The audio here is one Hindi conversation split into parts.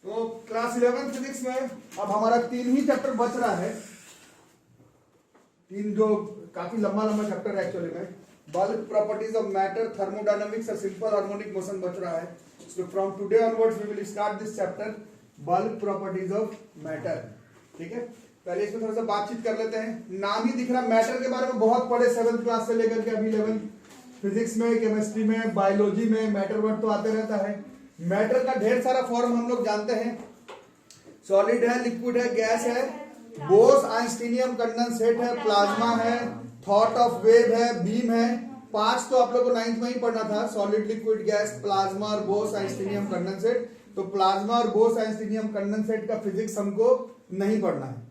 तो क्लास 11 फिजिक्स में अब हमारा 3 ही चैप्टर बच रहा है, 3 जो काफी लंबा चैप्टर है एक्चुअली में। Bulk properties of matter, thermodynamics और सिंपल हार्मोनिक मोशन बच रहा है। So from today onwards we will start this chapter bulk properties of matter. ठीक है, पहले इसमें थोड़ा सा बातचीत कर लेते हैं। नाम ही दिख रहा, मैटर के बारे में बहुत पढ़े 7th क्लास से लेकर के अभी 11th फिजिक्स में, केमिस्ट्री में, बायोलॉजी में मैटर वर्ड तो आते रहता है। मैटर का ढेर सारा फॉर्म हम लोग जानते हैं, सॉलिड है, लिक्विड है, गैस है, बोस आइंस्टीनियम कंडेंसेट है, प्लाज्मा है, थॉट ऑफ वेव है, बीम है। 5 तो आप लोगों को 9th में ही पढ़ना था, सॉलिड, लिक्विड, गैस, प्लाज्मा और बोस आइंस्टीनियम कंडेंसेट। तो प्लाज्मा और बोस आइंस्टीनियम कंडेंसेट का फिजिक्स हमको नहीं पढ़ना है।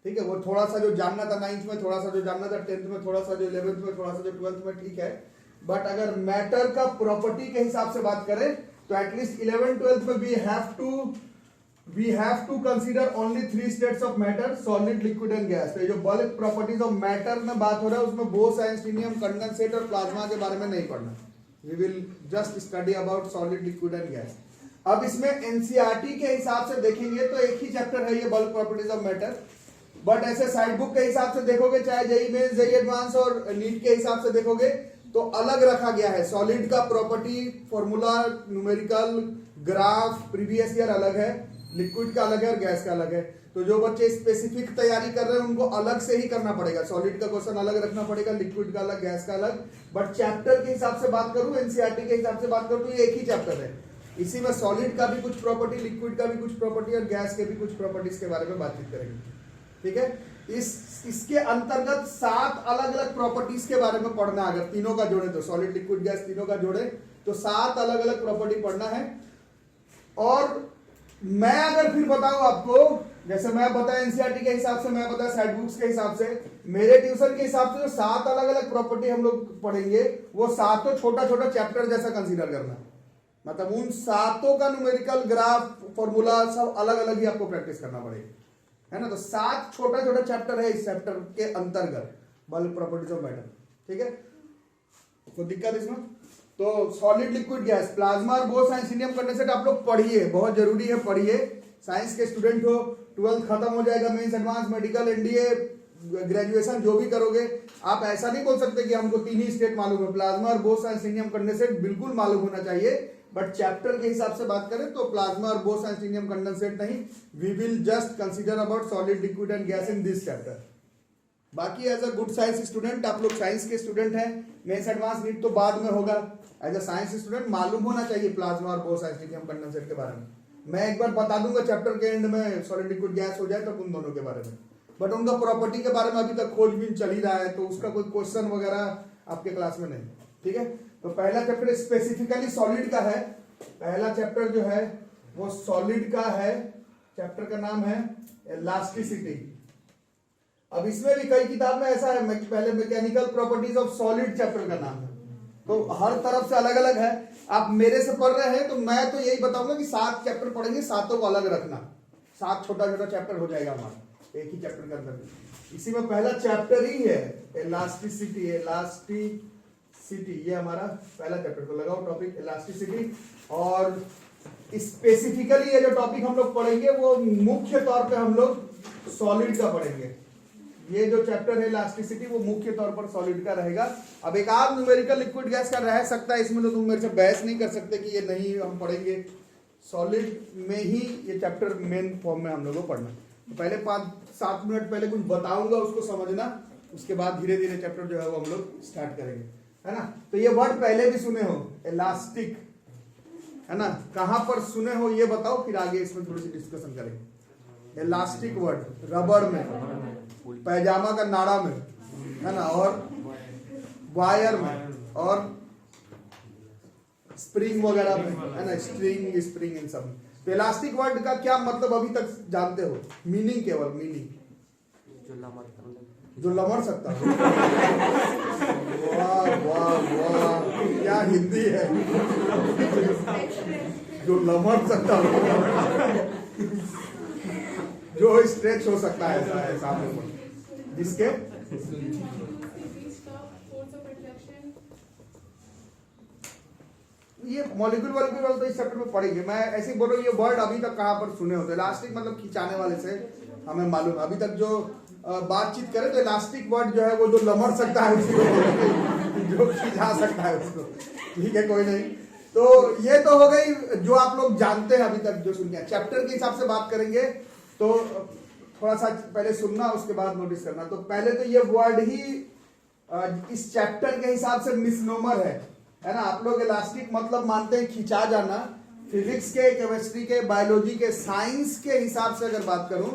ठीक है, वो थोड़ा सा जो जानना था 9th में, थोड़ा सा जो जानना था 10th में, थोड़ा सा जो 11th में, थोड़ा सा जो 12th में, ठीक है। बट अगर मैटर का प्रॉपर्टी के हिसाब से बात करें तो एटलीस्ट 11th 12th में we have to consider only 3 states of matter, solid, liquid and gas. तो ये जो बल्क प्रॉपर्टीज ऑफ मैटर में बात हो रहा है उसमें बोस आइंस्टीनियम कंडेंसेट और प्लाज्मा के बारे में नहीं पढ़ना। We will just study about solid, liquid and gas. अब इसमें एनसीईआरटी के हिसाब से देखेंगे तो एक ही चैप्टर है ये bulk properties of matter. But ऐसे साइड बुक के हिसाब से देखोगे, चाहे जेईई मेंस, जेईई एडवांस और नीट के हिसाब से देखोगे तो अलग रखा गया है। सॉलिड का property formula, numerical, graph, previous year अलग है, लिक्विड का अलग है और गैस का अलग है। तो जो बच्चे स्पेसिफिक तैयारी कर रहे हैं उनको अलग से ही करना पड़ेगा, सॉलिड का क्वेश्चन अलग रखना पड़ेगा, लिक्विड का अलग, गैस का अलग। बट चैप्टर के हिसाब से बात करूं, एनसीईआरटी के हिसाब से बात करूं तो ये एक ही चैप्टर है। इसी में सॉलिड का भी कुछ प्रॉपर्टी, लिक्विड का भी कुछ प्रॉपर्टी और गैस के भी कुछ प्रॉपर्टीज के बारे में बातचीत करेंगे। ठीक है, इसके अंतर्गत 7 अलग अलग प्रॉपर्टीज के बारे में पढ़ना। अगर तीनों का जोड़े तो सॉलिड, लिक्विड, गैस तीनों का जोड़े तो 7 अलग अलग प्रॉपर्टी पढ़ना है। और मैं अगर फिर बताऊं आपको, जैसे मैं बताया एनसीईआरटी के हिसाब से, मैं बताया साइड बुक्स के हिसाब से, मेरे ट्यूशन के हिसाब से जो 7 अलग अलग प्रॉपर्टी हम लोग पढ़ेंगे वो 7 छोटा छोटा चैप्टर जैसा कंसीडर करना। मतलब उन 7 का न्यूमेरिकल, ग्राफ, फॉर्मूला सब अलग अलग ही आपको प्रैक्टिस करना पड़ेगा, है ना। तो 7 छोटा छोटा चैप्टर है इस चैप्टर के अंतर्गत बल्क प्रॉपर्टीज ऑफ मैटर। ठीक है, कोई दिक्कत इसमें? तो सॉलिड, लिक्विड, गैस, प्लाज्मा और बोस आइंस्टीनियम कंडेंसेट आप लोग पढ़िए, बहुत जरूरी है, पढ़िए। साइंस के स्टूडेंट हो, 12th खत्म हो जाएगा, mains, advance, medical, NDA, graduation जो भी करोगे, आप ऐसा नहीं बोल सकते कि हमको 3 ही स्टेट मालूम है। प्लाज्मा और बोस आइंस्टीनियम कंडेंसेट बिल्कुल मालूम होना चाहिए। बट चैप्टर के हिसाब से बात करें तो प्लाज्मा और बोस आइंस्टीनियम कंडेंसेट नहीं, we will just consider about solid, liquid and gas in this chapter. बाकी as a good science student, आप लोग साइंस के स्टूडेंट हैं, मेंस, एडवांस, नीट तो बाद में होगा। एज अ साइंस स्टूडेंट मालूम होना चाहिए प्लाज्मा और बोस आइंस्टीनियम कंडेंसेट के बारे में। मैं एक बार बता दूंगा चैप्टर के एंड में, सॉलिड, लिक्विड, गैस हो जाए तब उन दोनों के बारे में। बट उनका प्रॉपर्टी के बारे में अभी तक खोजबीन चल ही रहा है, तो उसका कोई क्वेश्चन वगैरह आपके क्लास में नहीं। ठीक है, तो पहला चैप्टर स्पेसिफिकली सॉलिड का है। पहला चैप्टर जो है वो सॉलिड का है, चैप्टर का नाम है इलास्टिसिटी। अब इसमें भी कई किताब में ऐसा है, पहले mechanical properties of solid chapter का नाम है, तो हर तरफ से अलग अलग है। आप मेरे से पढ़ रहे हैं तो मैं तो यही बताऊंगा कि 7 चैप्टर पढ़ेंगे, 7 को अलग रखना, 7 छोटा छोटा चैप्टर हो जाएगा हमारा एक ही चैप्टर के अंदर। इसी में पहला चैप्टर ही है इलास्टिसिटी। इलास्टिसिटी ये हमारा पहला चैप्टर, तो लगाओ टॉपिक इलास्टिसिटी। और स्पेसिफिकली ये जो टॉपिक हम लोग पढ़ेंगे वो मुख्य तौर पे हम लोग सॉलिड का पढ़ेंगे। ये जो चैप्टर है इलास्टिसिटी वो मुख्य तौर पर सॉलिड का रहेगा। अब एक आध न्यूमेरिकल, लिक्विड, गैस का रह सकता है इसमें, तो तुम मेरे से बहस नहीं कर सकते कि ये नहीं हम पढ़ेंगे। सॉलिड में ही ये चैप्टर मेन फॉर्म में हम लोगों को पढ़ना। तो पहले 5-7 मिनट पहले कुछ बताऊंगा, उसको समझना, उसके बाद धीरे धीरे चैप्टर जो है वो हम लोग स्टार्ट करेंगे, है ना। तो ये वर्ड पहले भी सुने हो, इलास्टिक, है ना, कहां पर सुने हो ये बताओ, फिर आगे इसमें थोड़ी सी डिस्कशन करेंगे। इलास्टिक वर्ड रबड़ में, पैजामा का नाड़ा में, है ना, और वायर में, और स्प्रिंग वगैरह में, है ना, स्प्रिंग इन सब। तो इलास्टिक वर्ड का क्या मतलब अभी तक जानते हो? मीनिंग, केवल मीनिंग, जो लमड़ सकता है। वाह वाह वाह, क्या हिंदी है, जो लमड़ सकता है, जो स्ट्रेच हो सकता है, ऐसा है सामने पर, जिसके ये मॉलिक्यूल तो इस चैप्टर में पढ़ेंगे। मैं ऐसे ही बोल रहा हूँ, ये वर्ड अभी तक कहाँ पर सुने होते। इलास्टिक मतलब खिंचाने वाले से हमें मालूम है। अभी तक जो बातचीत करें तो इलास्टिक वर्ड जो है वो जो लमड़ सकता है उसी को बोलेंगे, जो खिंचा सकता है उसको। ठीक है, कोई नहीं। तो ये तो हो गई जो आप लोग जानते हैं अभी तक जो सुन के। चैप्टर के हिसाब से बात करेंगे तो थोड़ा सा पहले सुनना, उसके बाद नोटिस करना। तो पहले तो ये वर्ड ही इस चैप्टर के हिसाब से मिसनोमर है ना। आप लोग इलास्टिक मतलब मानते हैं खिंचा जाना। फिजिक्स के, केमिस्ट्री के, बायोलॉजी के, साइंस के हिसाब से अगर बात करूं,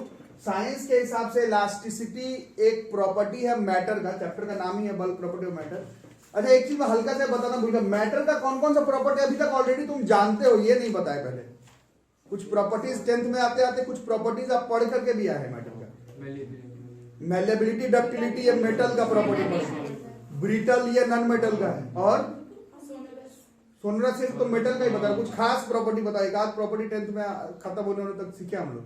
साइंस के हिसाब से इलास्टिसिटी एक प्रॉपर्टी है मैटर का। चैप्टर का नाम ही है बल्क प्रॉपर्टी ऑफ मैटर। अच्छा, एक चीज मैं हल्का से बताना भूल गया, मैटर का कौन कौन सा प्रॉपर्टी अभी तक ऑलरेडी तुम जानते हो, ये नहीं बताया पहले। कुछ प्रॉपर्टीज 10th में आते आते कुछ प्रॉपर्टीज आप पढ़ करके भी आए हैं मैटर का। मेलेबिलिटी, डक्टिलिटी, ये मेटल का प्रॉपर्टी। ब्रिटल ये नॉन मेटल का है। और सोनरस सिर्फ तो मेटल का ही बता, कुछ खास प्रॉपर्टी बताइए। खास प्रॉपर्टी 10th में खत्म होने तक सीखे हम लोग।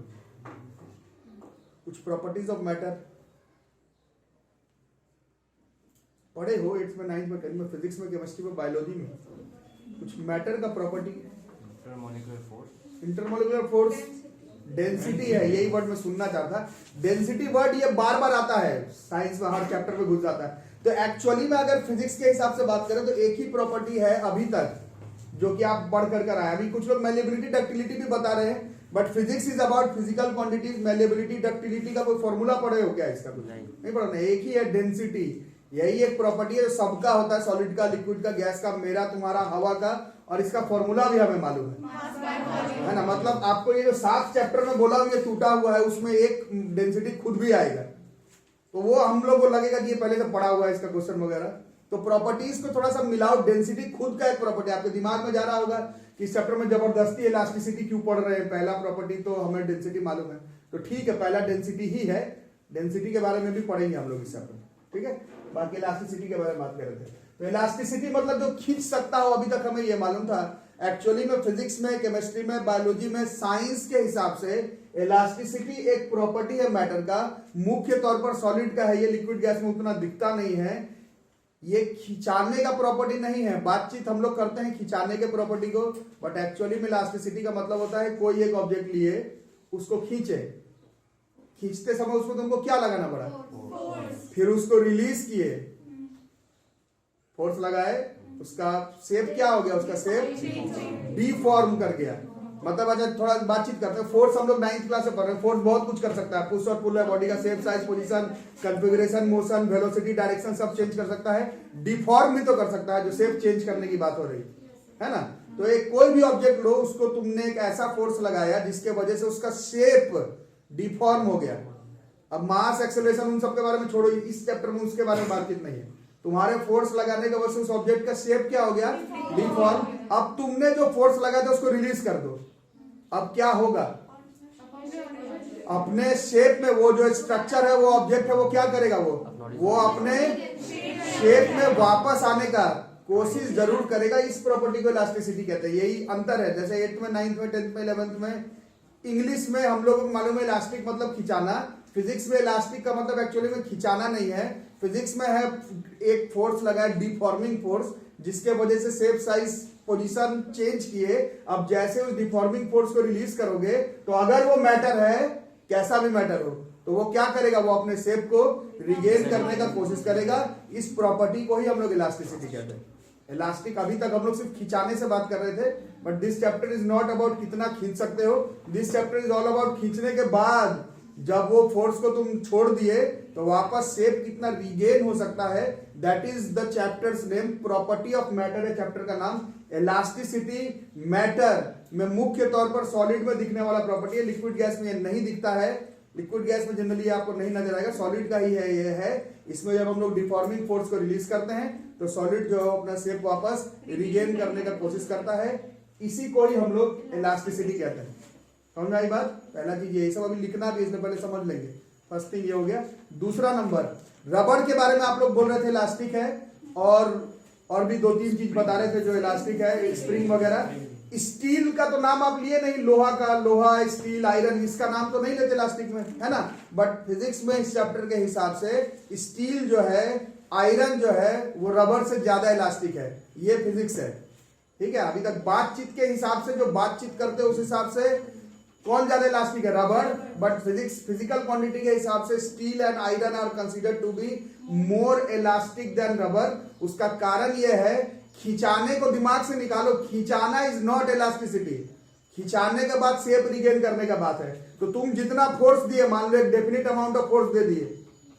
कुछ प्रॉपर्टीज ऑफ मैटर पढ़े हो 8th में, 9th में, 10th में, फिजिक्स में, केमिस्ट्री में, बायोलॉजी में। कुछ मैटर का प्रॉपर्टी, इंटरमोलिकुलर फोर्स, डेंसिटी है, यही वर्ड मैं सुनना चाहता। डेंसिटी वर्ड ये बार बार आता है साइंस में, हर चैप्टर में घुस जाता है। तो एक्चुअली में अगर फिजिक्स के हिसाब से बात करें तो एक ही प्रॉपर्टी है अभी तक जो कि आप पढ़ कर आए। अभी कुछ लोग मेलेबिलिटी, डक्टिलिटी भी बता रहे हैं, but physics is about physical quantities. Malleability, ductility का कोई फॉर्मूला पढ़े हो क्या इसका? कुछ नहीं पढ़ा ना। एक ही है डेंसिटी, यही एक प्रॉपर्टी है जो सबका होता है, सॉलिड का, लिक्विड का, गैस का, मेरा, तुम्हारा, हवा का। और इसका फॉर्मूला भी हमें मालूम है ना। मतलब आपको ये जो 7 चैप्टर में बोला ये टूटा हुआ है, उसमें एक डेंसिटी खुद भी आएगा, तो वो हम लोग को लगेगा कि ये पहले से पढ़ा हुआ है इसका क्वेश्चन वगैरह। तो प्रॉपर्टीज को थोड़ा सा मिलाओ। डेंसिटी खुद का एक प्रॉपर्टी, आपके दिमाग में जा रहा होगा कि इस चैप्टर में जबरदस्ती इलास्टिसिटी क्यों पढ़ रहे हैं। पहला प्रॉपर्टी तो हमें डेंसिटी मालूम है, तो ठीक है, पहला डेंसिटी ही है। डेंसिटी के बारे में भी पढ़ेंगे हम लोग इस चैप्टर, ठीक है। बाकी इलास्टिसिटी के बारे में बात कर रहे थे। तो इलास्टिसिटी मतलब जो खींच सकता हो, अभी तक हमें ये मालूम था। एक्चुअली में फिजिक्स में, केमिस्ट्री में, बायोलॉजी में, साइंस के हिसाब से इलास्टिसिटी एक प्रॉपर्टी है मैटर का। मुख्य तौर पर सॉलिड का है, ये लिक्विड गैस में उतना दिखता नहीं है। ये खिंचाने का प्रॉपर्टी नहीं है। बातचीत हम लोग करते हैं खिंचाने के प्रॉपर्टी को, बट एक्चुअली में इलास्टिसिटी का मतलब होता है कोई एक ऑब्जेक्ट लिए उसको खींचे, खींचते समय उसको तुमको क्या लगाना पड़ा? फिर उसको रिलीज किए, फोर्स लगाए, उसका शेप क्या हो गया? उसका शेप डीफॉर्म कर गया। मतलब अच्छा थोड़ा बातचीत करते हैं। फोर्स हम लोग 9th क्लास से पढ़ रहे हैं। फोर्स बहुत कुछ कर सकता है, पुश और पुल है, बॉडी का shape, size, position, configuration, motion, velocity, direction सब चेंज कर सकता है। डिफॉर्म भी तो कर सकता है, जो शेप चेंज करने की बात हो रही है ना। तो एक कोई भी ऑब्जेक्ट लो, उसको तुमने एक ऐसा फोर्स लगाया जिसके वजह से उसका शेप डिफॉर्म हो गया। अब मास, एक्सेलरेशन, उन सब के बारे में छोड़ो, इस चैप्टर में उसके बारे में बातचीत नहीं है। तुम्हारे फोर्स लगाने की वजह से उस ऑब्जेक्ट का शेप क्या हो गया? डिफॉर्म। अब तुमने जो फोर्स लगाया था उसको रिलीज कर दो, अब क्या होगा? अपने शेप में वो जो स्ट्रक्चर है, वो ऑब्जेक्ट है, वो क्या करेगा? वो अपने शेप में वापस आने का कोशिश जरूर करेगा। इस प्रॉपर्टी को इलास्टिसिटी कहते हैं। यही अंतर है। जैसे 8th में, 9th में, 10th में, 11th में इंग्लिश में हम लोगों को मालूम है इलास्टिक मतलब खिंचाना। फिजिक्स में इलास्टिक का मतलब एक्चुअली में खिंचाना नहीं है। फिजिक्स में है एक फोर्स लगा है, डिफॉर्मिंग फोर्स, जिसके वजह से शेप, साइज, पोजीशन चेंज किए। अब जैसे उस डिफॉर्मिंग फोर्स को रिलीज करोगे तो अगर वो मैटर है, कैसा भी मैटर हो, तो वो क्या करेगा? वो अपने शेप को रिगेन करने का कोशिश करेगा। इस प्रॉपर्टी को ही हम लोग इलास्टिसिटी कहते हैं। इलास्टिक अभी तक हम लोग सिर्फ खिंचाने से बात कर रहे थे, but this chapter is not about कितना खींच सकते हो। This chapter is all about खींचने के बाद जब वो फोर्स को तुम छोड़ दिए तो वापस शेप कितना रिगेन हो सकता है। That is the chapters name, property of matter है चैप्टर का नाम। इलास्टिसिटी मैटर में मुख्य तौर पर सॉलिड में दिखने वाला प्रॉपर्टी है। लिक्विड गैस में ये नहीं दिखता है। लिक्विड गैस में जनरली आपको नहीं नजर आएगा, सॉलिड का ही है ये है। इसमें जब हम लोग डिफॉर्मिंग फोर्स को रिलीज करते हैं तो सॉलिड जो है अपना शेप वापस रिगेन करने का कोशिश करता है। इसी को ही हम लोग इलास्टिसिटी कहते हैं। समझ में आई बात? पहला चीज ये सब अभी लिखना भी, इसने पहले समझ लेंगे। फर्स्ट थिंग ये हो गया। दूसरा नंबर, रबड़ के बारे में आप लोग बोल रहे थे इलास्टिक है, और भी 2-3 चीज बता रहे थे जो इलास्टिक है, स्प्रिंग वगैरह। स्टील का तो नाम आप लिए नहीं, लोहा का, लोहा, स्टील, आयरन, इसका नाम तो नहीं लेते इलास्टिक में, है ना। बट फिजिक्स में इस चैप्टर के हिसाब से स्टील जो है, आयरन जो है, वो रबड़ से ज्यादा इलास्टिक है। ये फिजिक्स है। ठीक है, अभी तक बातचीत के हिसाब से जो बातचीत करते हैं उस हिसाब से कौन ज्यादा इलास्टिक है, रबर। बट फिजिकल क्वांटिटी के हिसाब से steel and iron are considered to be more elastic than rubber. उसका कारण यह है, खिंचाने को दिमाग से निकालो, खिंचाना इज नॉट इलास्टिसिटी। खिंचाने के बाद शेप रिगेन करने का बात है। तो तुम जितना फोर्स दिए, मान लो एक डेफिनिट अमाउंट ऑफ फोर्स दे दिए,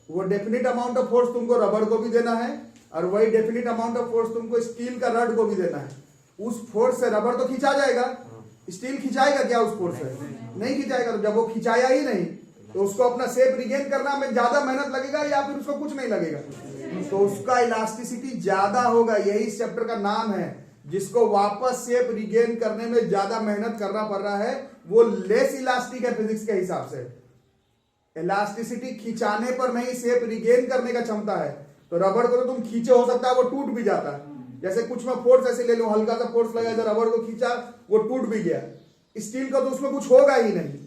वो डेफिनिट अमाउंट ऑफ फोर्स तुमको रबर को भी देना है और वही डेफिनिट अमाउंट ऑफ फोर्स तुमको स्टील का रड को भी देना है। उस फोर्स से रबर तो खिंचा जाएगा, स्टील खिंचाएगा क्या उस फोर्स से? नहीं खिंचाएगा। तो जब वो खिंचाया ही नहीं तो उसको अपना शेप रिगेन करना में ज्यादा मेहनत लगेगा या फिर उसको कुछ नहीं लगेगा, तो उसका इलास्टिसिटी ज्यादा होगा। यही इस चैप्टर का नाम है। जिसको वापस शेप रिगेन करने में ज्यादा मेहनत करना पड़ रहा है वो लेस इलास्टिक है फिजिक्स के हिसाब से। इलास्टिसिटी खिंचाने पर नहीं, शेप रिगेन करने का क्षमता है। तो रबर को तो तुम खींचे, हो सकता है वो टूट भी जाता है। जैसे कुछ में फोर्स ऐसे ले लो, हल्का सा फोर्स लगा इधर, रबर को खींचा वो टूट भी गया। स्टील का तो उसमें कुछ होगा ही नहीं,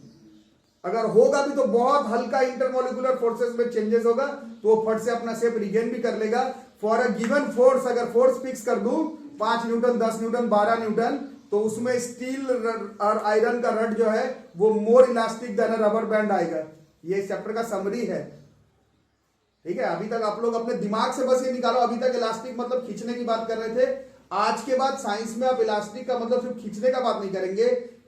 अगर होगा भी तो बहुत हल्का इंटरमोलिकुलर फोर्सेस में चेंजेस होगा, तो वो फट से अपना शेप रिगेन भी कर लेगा। फॉर अ गिवन फोर्स, अगर फोर्स फिक्स कर दूं 5 न्यूटन, 10 न्यूटन, 12 न्यूटन, तो उसमें स्टील और आयरन का रड जो है वो more elastic than rubber band आएगा। ये इस चैप्टर का समरी है। ठीक है, अभी तक आप लोग अपने दिमाग से बस ये निकालो, अभी तक इलास्टिक मतलब खींचने की बात कर रहे थे। आज के बाद साइंस में आप इलास्टिक का मतलब सिर्फ खींचने का बात नहीं करेंगे,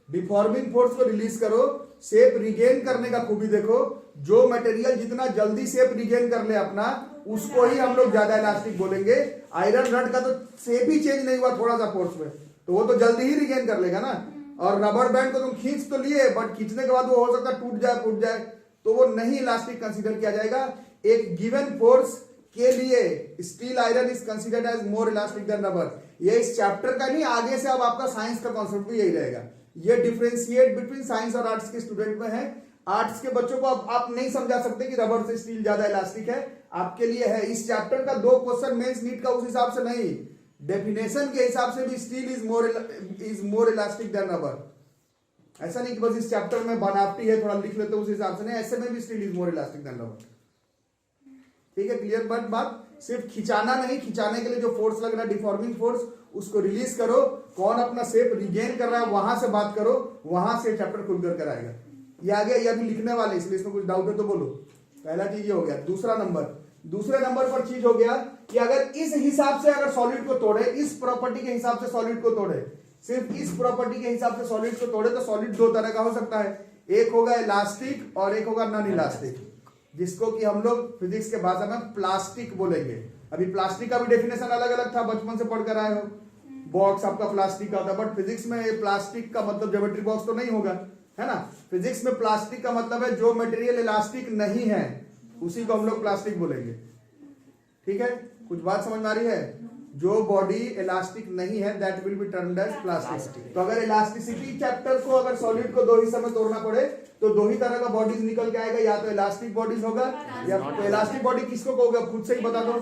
डिफॉर्मिंग फोर्स को रिलीज करो, शेप रिगेन करने का खूबी देखो। जो मटेरियल जितना जल्दी शेप रिगेन कर ले अपना, उसको ही हम लोग ज्यादा इलास्टिक बोलेंगे। आयरन रड का तो शेप ही चेंज नहीं हुआ थोड़ा सा फोर्स में, तो वो तो जल्दी ही रिगेन कर लेगा ना। और रबर बैंड को तुम खींच तो लिए, बट खींचने के बाद वो हो सकता है टूट जाए, फूट जाए, तो वो नहीं इलास्टिक कंसीडर किया जाएगा। एक गिवन फोर्स के लिए steel iron is considered as more elastic than rubber. ये इस चैप्टर का नहीं, आगे से अब आपका साइंस का कॉन्सेप्ट भी यही रहेगा। ये डिफरेंशिएट बिटवीन साइंस और आर्ट्स के स्टूडेंट में है। आर्ट्स के बच्चों को अब आप नहीं समझा सकते कि रबर से स्टील ज्यादा इलास्टिक है, आपके लिए है। इस चैप्टर का 2 क्वेश्चन मेंस नीट का उस हिसाब से नहीं, डेफिनेशन के हिसाब से भी steel is more elastic than rubber. ऐसा नहीं कि बस इस चैप्टर में बनावटी है थोड़ा लिख लेते उस हिसाब से, नहीं, ऐसे में भी steel is more elastic than rubber. ठीक है, क्लियर बात। सिर्फ खिंचाना नहीं, खिंचाने के लिए जो फोर्स लग रहा है डिफॉर्मिंग फोर्स, उसको रिलीज करो। कौन अपना शेप रिगेन कर रहा है वहां से बात करो, वहां से चैप्टर खुल कर आएगा। ये आ गया, ये अभी लिखने वाले, इसलिए इसमें कुछ डाउट है तो बोलो। पहला चीज ये हो गया। दूसरे नंबर पर चीज हो गया कि अगर इस हिसाब से अगर सॉलिड को तोड़े, इस प्रॉपर्टी के हिसाब से सॉलिड को तोड़े, सिर्फ इस प्रॉपर्टी के हिसाब से सॉलिड को तोड़े, तो सॉलिड 2 तरह का हो सकता है। एक होगा इलास्टिक और एक होगा नॉन इलास्टिक, जिसको कि हम लोग फिजिक्स के भाषा में प्लास्टिक बोलेंगे। अभी प्लास्टिक का भी डेफिनेशन अलग अलग था, बचपन से पढ़कर आए हो। बॉक्स आपका प्लास्टिक का होता है, बट फिजिक्स में प्लास्टिक का मतलब ज्योमेट्री बॉक्स तो नहीं होगा, है ना। फिजिक्स में प्लास्टिक का मतलब है जो मटेरियल इलास्टिक नहीं है उसी को हम लोग प्लास्टिक बोलेंगे। ठीक है, कुछ बात समझ में आ रही है? जो बॉडी इलास्टिक नहीं है that will be termed as plastic. तो अगर इलास्टिसिटी चैप्टर को अगर सॉलिड को 2 हिस्सों में तोड़ना पड़े तो 2 ही तरह का बॉडीज निकल के आएगा, या तो इलास्टिक बॉडीज होगा, या तो इलास्टिक बॉडी किसको कहोगे खुद से ही बता दो।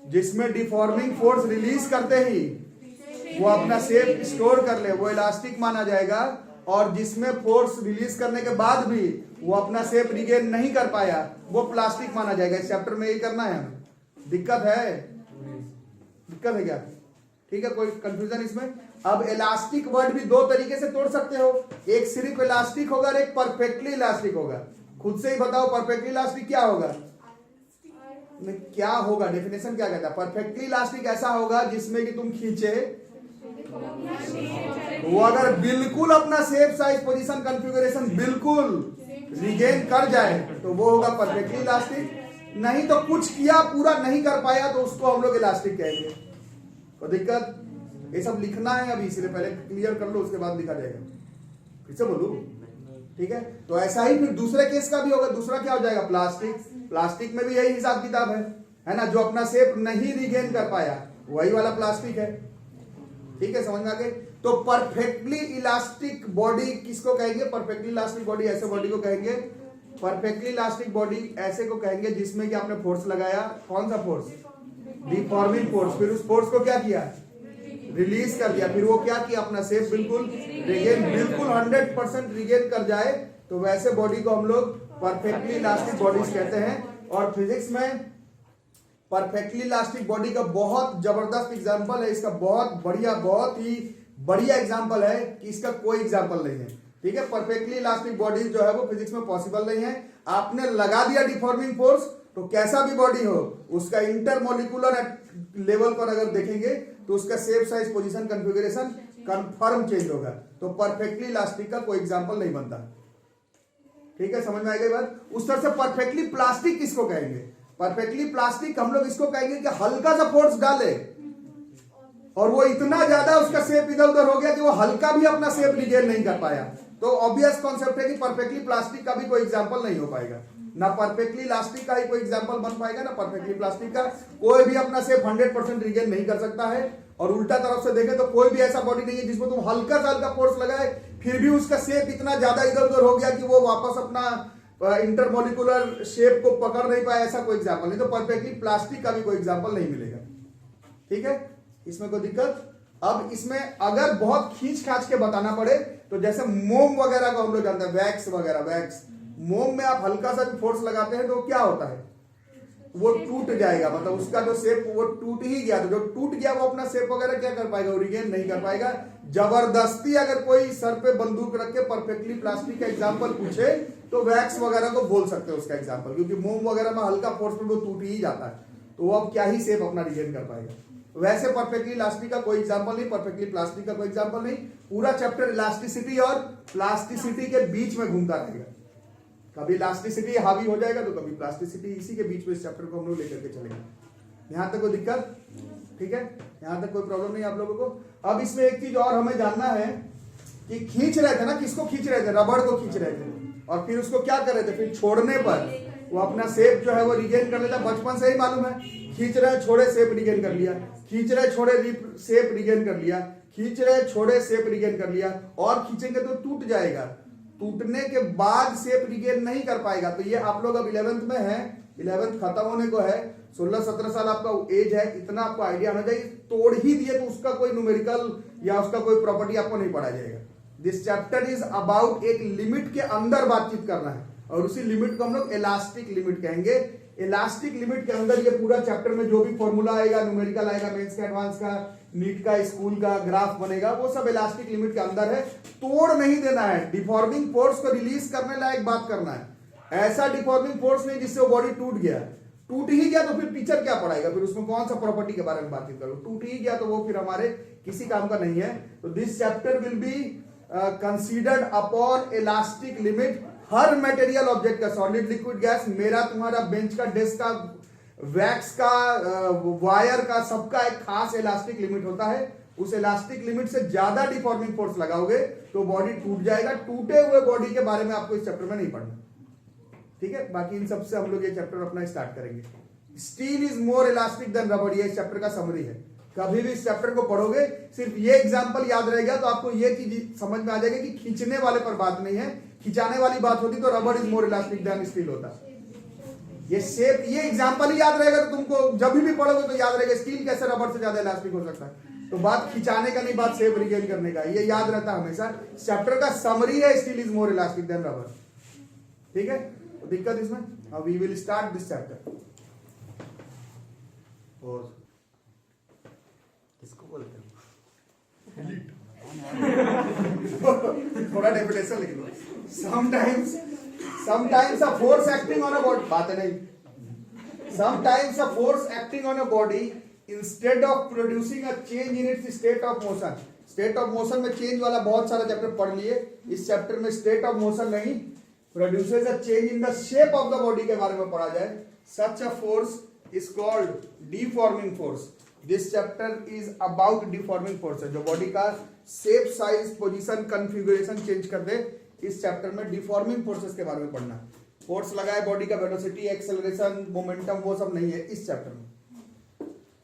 जिसमें डिफॉर्मिंग फोर्स रिलीज करते ही वो अपना शेप स्टोर कर ले, वो इलास्टिक माना जाएगा। और जिसमें फोर्स रिलीज करने के बाद भी वो अपना शेप रिगेन नहीं कर पाया, वो प्लास्टिक माना जाएगा। इस चैप्टर में यही करना है हमें। दिक्कत है क्या? ठीक है, कोई कंफ्यूजन इसमें? अब इलास्टिक वर्ड भी 2 तरीके से तोड़ सकते हो, एक सिर्फ इलास्टिक होगा और एक परफेक्टली इलास्टिक होगा। खुद से ही बताओ परफेक्टली इलास्टिक क्या होगा? क्या होगा, डेफिनेशन क्या कहता है? परफेक्टली इलास्टिक ऐसा होगा जिसमें कि तुम खींचे, वो अगर बिल्कुल अपना शेप, साइज, पोजीशन, कॉन्फ़िगरेशन बिल्कुल रिगेन कर जाए तो वो होगा परफेक्टली इलास्टिक। नहीं तो कुछ किया पूरा नहीं कर पाया तो उसको हम लोग इलास्टिक कहेंगे। तो दिक्कत, ये सब लिखना है अभी, इसलिए पहले क्लियर कर लो, उसके बाद लिखा जाएगा। फिर से बोलूं? ठीक है, तो ऐसा ही फिर दूसरे केस का भी होगा। दूसरा क्या हो जाएगा? प्लास्टिक। प्लास्टिक में भी यही हिसाब किताब है ना। जो अपना शेप नहीं रिगेन कर पाया वही वाला प्लास्टिक है। ठीक है, समझ में आ गई? तो परफेक्टली इलास्टिक बॉडी किसको कहेंगे? परफेक्टली इलास्टिक बॉडी ऐसे बॉडी को कहेंगे। परफेक्टली इलास्टिक बॉडी ऐसे को कहेंगे जिसमें कि आपने फोर्स लगाया। कौन सा फोर्स? Deforming force. फिर उस फोर्स को क्या किया? रिलीज कर दिया। फिर वो क्या किया? अपना शेप बिल्कुल रिगेन, बिल्कुल 100% रिगेन कर जाए, तो वैसे बॉडी को हम लोग परफेक्टली इलास्टिक बॉडीज कहते हैं। और फिजिक्स में परफेक्टली इलास्टिक बॉडी का बहुत जबरदस्त एग्जांपल है, इसका बहुत ही बढ़िया एग्जांपल है कि इसका कोई एग्जांपल नहीं है। ठीक है, परफेक्टली इलास्टिक बॉडी जो है वो फिजिक्स में पॉसिबल नहीं है। आपने लगा दिया डिफॉर्मिंग फोर्स तो कैसा भी बॉडी हो उसका इंटरमोलिकुलर लेवल पर अगर देखेंगे तो उसका shape, size, position, configuration confirm change होगा। तो परफेक्टली इलास्टिक का कोई एग्जांपल नहीं बनता। ठीक है, समझ में आएगी बात। उस तरह से परफेक्टली प्लास्टिक किसको कहेंगे? परफेक्टली प्लास्टिक हम लोग इसको कहेंगे कि हल्का सा फोर्स डाले और वो इतना ज्यादा उसका शेप इधर उधर हो गया कि वो हल्का भी अपना शेप रिटेन नहीं कर पाया। तो ऑब्वियस कॉन्सेप्ट है कि परफेक्टली प्लास्टिक का भी कोई एग्जांपल नहीं हो पाएगा। ना परफेक्टली इलास्टिक का ही कोई एग्जांपल बन पाएगा, ना परफेक्टली प्लास्टिक का। कोई भी अपना शेप 100% रिटेन नहीं कर सकता है। और उल्टा तरफ से देखें तो कोई भी ऐसा बॉडी नहीं है जिसमें तुम हल्का सा हल्का फोर्स लगाए फिर भी उसका शेप इतना ज्यादा इधर उधर हो गया कि वो वापस अपना इंटरमोलिकुलर शेप को पकड़ नहीं पाया, ऐसा कोई एग्जांपल नहीं। तो परफेक्टली प्लास्टिक का भी कोई एग्जांपल नहीं मिलेगा। ठीक है, इसमें कोई दिक्कत? अब इसमें अगर बहुत खींच खाच के बताना पड़े तो जैसे मोम वगैरह को हम लोग जानते हैं, वैक्स वगैरह, वैक्स मोम में आप हल्का सा भी फोर्स लगाते हैं तो क्या होता है? वो टूट जाएगा, मतलब उसका जो शेप वो टूट ही गया। तो जो टूट गया वो अपना शेप वगैरह क्या कर पाएगा? रिगेन नहीं कर पाएगा। जबरदस्ती अगर कोई सर पे बंदूक रख के परफेक्टली प्लास्टिक का एग्जांपल पूछे तो वैक्स वगैरह को बोल सकते हैं उसका एग्जांपल, क्योंकि मोम वगैरह में हल्का फोर्स में वो टूट ही जाता है। तो वो अब क्या ही शेप अपना रिगेन कर पाएगा। वैसे परफेक्टली इलास्टिक का कोई एग्जांपल नहीं, परफेक्टली प्लास्टिक का कोई एग्जांपल नहीं। पूरा चैप्टर इलास्टिसिटी और प्लास्टिसिटी के बीच में घूमता रहेगा। कभी इलास्टिसिटी हावी हो जाएगा तो कभी प्लास्टिसिटी, इसी के बीच में इस चैप्टर को हम लोग लेकर के चलेंगे। यहां तक कोई दिक्कत? ठीक है, यहां तक कोई प्रॉब्लम नहीं आप लोगों को। अब इसमें एक चीज और हमें जानना है कि खींच रहे थे ना, किसको खींच रहे थे? रबड़ को खींच रहे थे। और फिर उसको क्या कर रहे थे? फिर छोड़ने पर वो अपना शेप जो है वो रिगेन कर लेता। बचपन से ही मालूम है, खींच रहे छोड़े शेप रिगेन कर लिया, खींच रहे छोड़े शेप रिगेन कर लिया, खींच रहे छोड़े शेप रिगेन कर लिया। और खींचेंगे तो टूट जाएगा, टूटने के बाद शेप रिगेन नहीं कर पाएगा। तो ये आप लोग अब 11th में है, 11th खत्म होने को है, 16-17 साल आपका एज है, इतना आपको आइडिया होना चाहिए। तोड़ ही दिए तो उसका कोई न्यूमेरिकल या उसका कोई प्रॉपर्टी आपको नहीं पढ़ाया जाएगा। दिस चैप्टर इज अबाउट एक लिमिट के अंदर बातचीत करना है और उसी लिमिट को हम लोग इलास्टिक लिमिट कहेंगे। इलास्टिक लिमिट के अंदर ये पूरा चैप्टर में जो भी फॉर्मूला आएगा, न्यूमेरिकल आएगा, मेंस का, एडवांस का, नीट का, स्कूल का, ग्राफ बनेगा, वो सब इलास्टिक लिमिट के अंदर है। तोड़ नहीं देना है, डिफॉर्मिंग फोर्स को रिलीज करने लायक बात करना है। ऐसा डिफॉर्मिंग फोर्स नहीं जिससे वो बॉडी टूट गया। टूट ही गया तो फिर टीचर क्या पढ़ाएगा? फिर उसमें कौन सा प्रॉपर्टी के बारे में बातचीत करो? टूट ही गया तो वो फिर हमारे किसी काम का नहीं है। तो this chapter will be considered upon elastic limit. Her material object का, सॉलिड, लिक्विड, गैस, मेरा, तुम्हारा, बेंच का, डेस्क का, वैक्स का, वायर का, सबका एक खास इलास्टिक लिमिट होता है। उस इलास्टिक लिमिट से ज्यादा डिफॉर्मिंग फोर्स लगाओगे तो बॉडी टूट जाएगा। टूटे हुए बॉडी के बारे में आपको इस चैप्टर में नहीं पढ़ना। ठीक है, बाकी इन सबसे हम लोग ये चैप्टर अपना स्टार्ट करेंगे। Steel is more elastic than रबड़, ये इस चैप्टर का समरी है। कभी भी इस चैप्टर को पढ़ोगे सिर्फ ये एग्जांपल याद रहेगा तो आपको ये चीज समझ में आ जाएगी कि खींचने वाले पर बात नहीं है, खिंचाने वाली बात होती तो रबड़ is more elastic than steel होता। ये शेप, ये एग्जांपल ही याद रहेगा तो तुमको जब भी पढ़ोगे तो याद रहेगा स्टील कैसे रबड़ से ज्यादा इलास्टिक हो सकता है। तो बात खिंचाने का नहीं, बात शेप रिगेन करने का, ये याद रहता है हमेशा। चैप्टर का समरी है steel is more elastic than रबड़। ठीक है, तो दिक्कत इसमें। अब we will start this chapter. और किसको बोलते हैं? थोड़ा डेफिनेशन लिख लो। sometimes a force acting on a body, बात है नहीं। sometimes a force acting on a body instead of producing a change in its state of motion, state of motion में change वाला बहुत सारा चैप्टर पढ़ लिए, इस चैप्टर में state of motion नहीं, produces a change in the shape of the body के बारे में पढ़ा जाए। such a force is called deforming force. This chapter is about deforming force, जो बॉडी का shape, size, position, configuration change कर दे। इस चैप्टर में डिफॉर्मिंग फोर्सेस के बारे में पढ़ना। फोर्स लगाए बॉडी का, वेलोसिटी, एक्सेलरेशन, मोमेंटम, वो सब नहीं है इस चैप्टर में।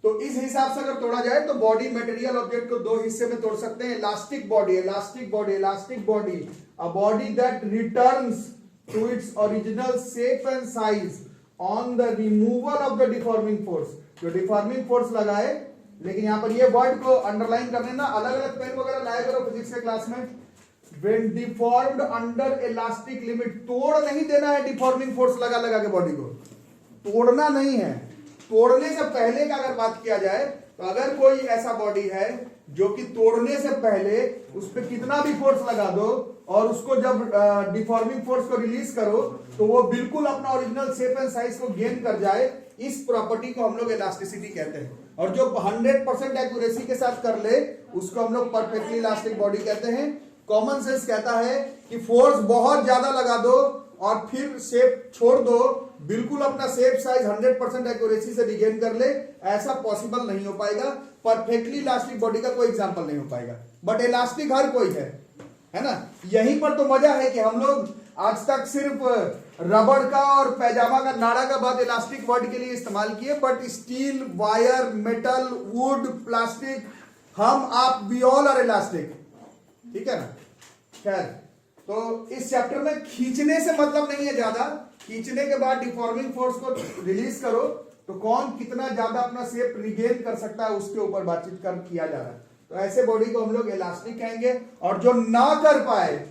तो इस हिसाब से अगर तोड़ा जाए तो बॉडी मटेरियल ऑब्जेक्ट को दो हिस्से में तोड़ सकते हैं। Elastic body, elastic body, elastic body, a body that returns to its original shape and size on the removal of the deforming force. जो डिफॉर्मिंग फोर्स लगाए, लेकिन यहां पर ये वर्ड को अंडरलाइन करने ना, अलग अलग पेन वगैरह लाया करो फिजिक्स के क्लास में। When deformed under elastic limit, तोड़ नहीं देना है डिफॉर्मिंग फोर्स लगा लगा के बॉडी को, तोड़ना नहीं है। तोड़ने से पहले का अगर बात किया जाए तो अगर कोई ऐसा बॉडी है जो कि तोड़ने से पहले उस पर कितना भी फोर्स लगा दो और उसको जब डिफॉर्मिंग फोर्स को रिलीज करो तो वो बिल्कुल अपना ओरिजिनल शेप एंड साइज को गेन कर जाए, इस प्रॉपर्टी को हम लोग इलास्टिसिटी कहते हैं। और जो 100% एक्यूरेसी के साथ कर ले उसको हम लोग परफेक्टली इलास्टिक बॉडी कहते हैं। कॉमन सेंस कहता है कि फोर्स बहुत ज्यादा लगा दो और फिर शेप छोड़ दो, बिल्कुल अपना शेप साइज 100% एक्यूरेसी से रिगेन कर ले, ऐसा पॉसिबल नहीं हो पाएगा। परफेक्टली इलास्टिक बॉडी का कोई एग्जांपल नहीं हो पाएगा, बट इलास्टिक हर कोई है ना। यहीं पर तो मजा है कि हम लोग आज तक सिर्फ रबड़ का और पैजामा का नाड़ा का बात इलास्टिक वर्ड के लिए इस्तेमाल किए, but still, wire, metal, would, plastic, हम आप वी ऑल आर इलास्टिक, ठीक है ना। खैर, तो इस चैप्टर में खींचने से मतलब नहीं है ज्यादा, खींचने के बाद डिफॉर्मिंग फोर्स को रिलीज करो तो कौन कितना ज्यादा अपना शेप रिगेन कर सकता है उसके ऊपर बातचीत किया जा रहा है। तो ऐसे बॉडी को हम लोग इलास्टिक कहेंगे, और जो ना कर पाए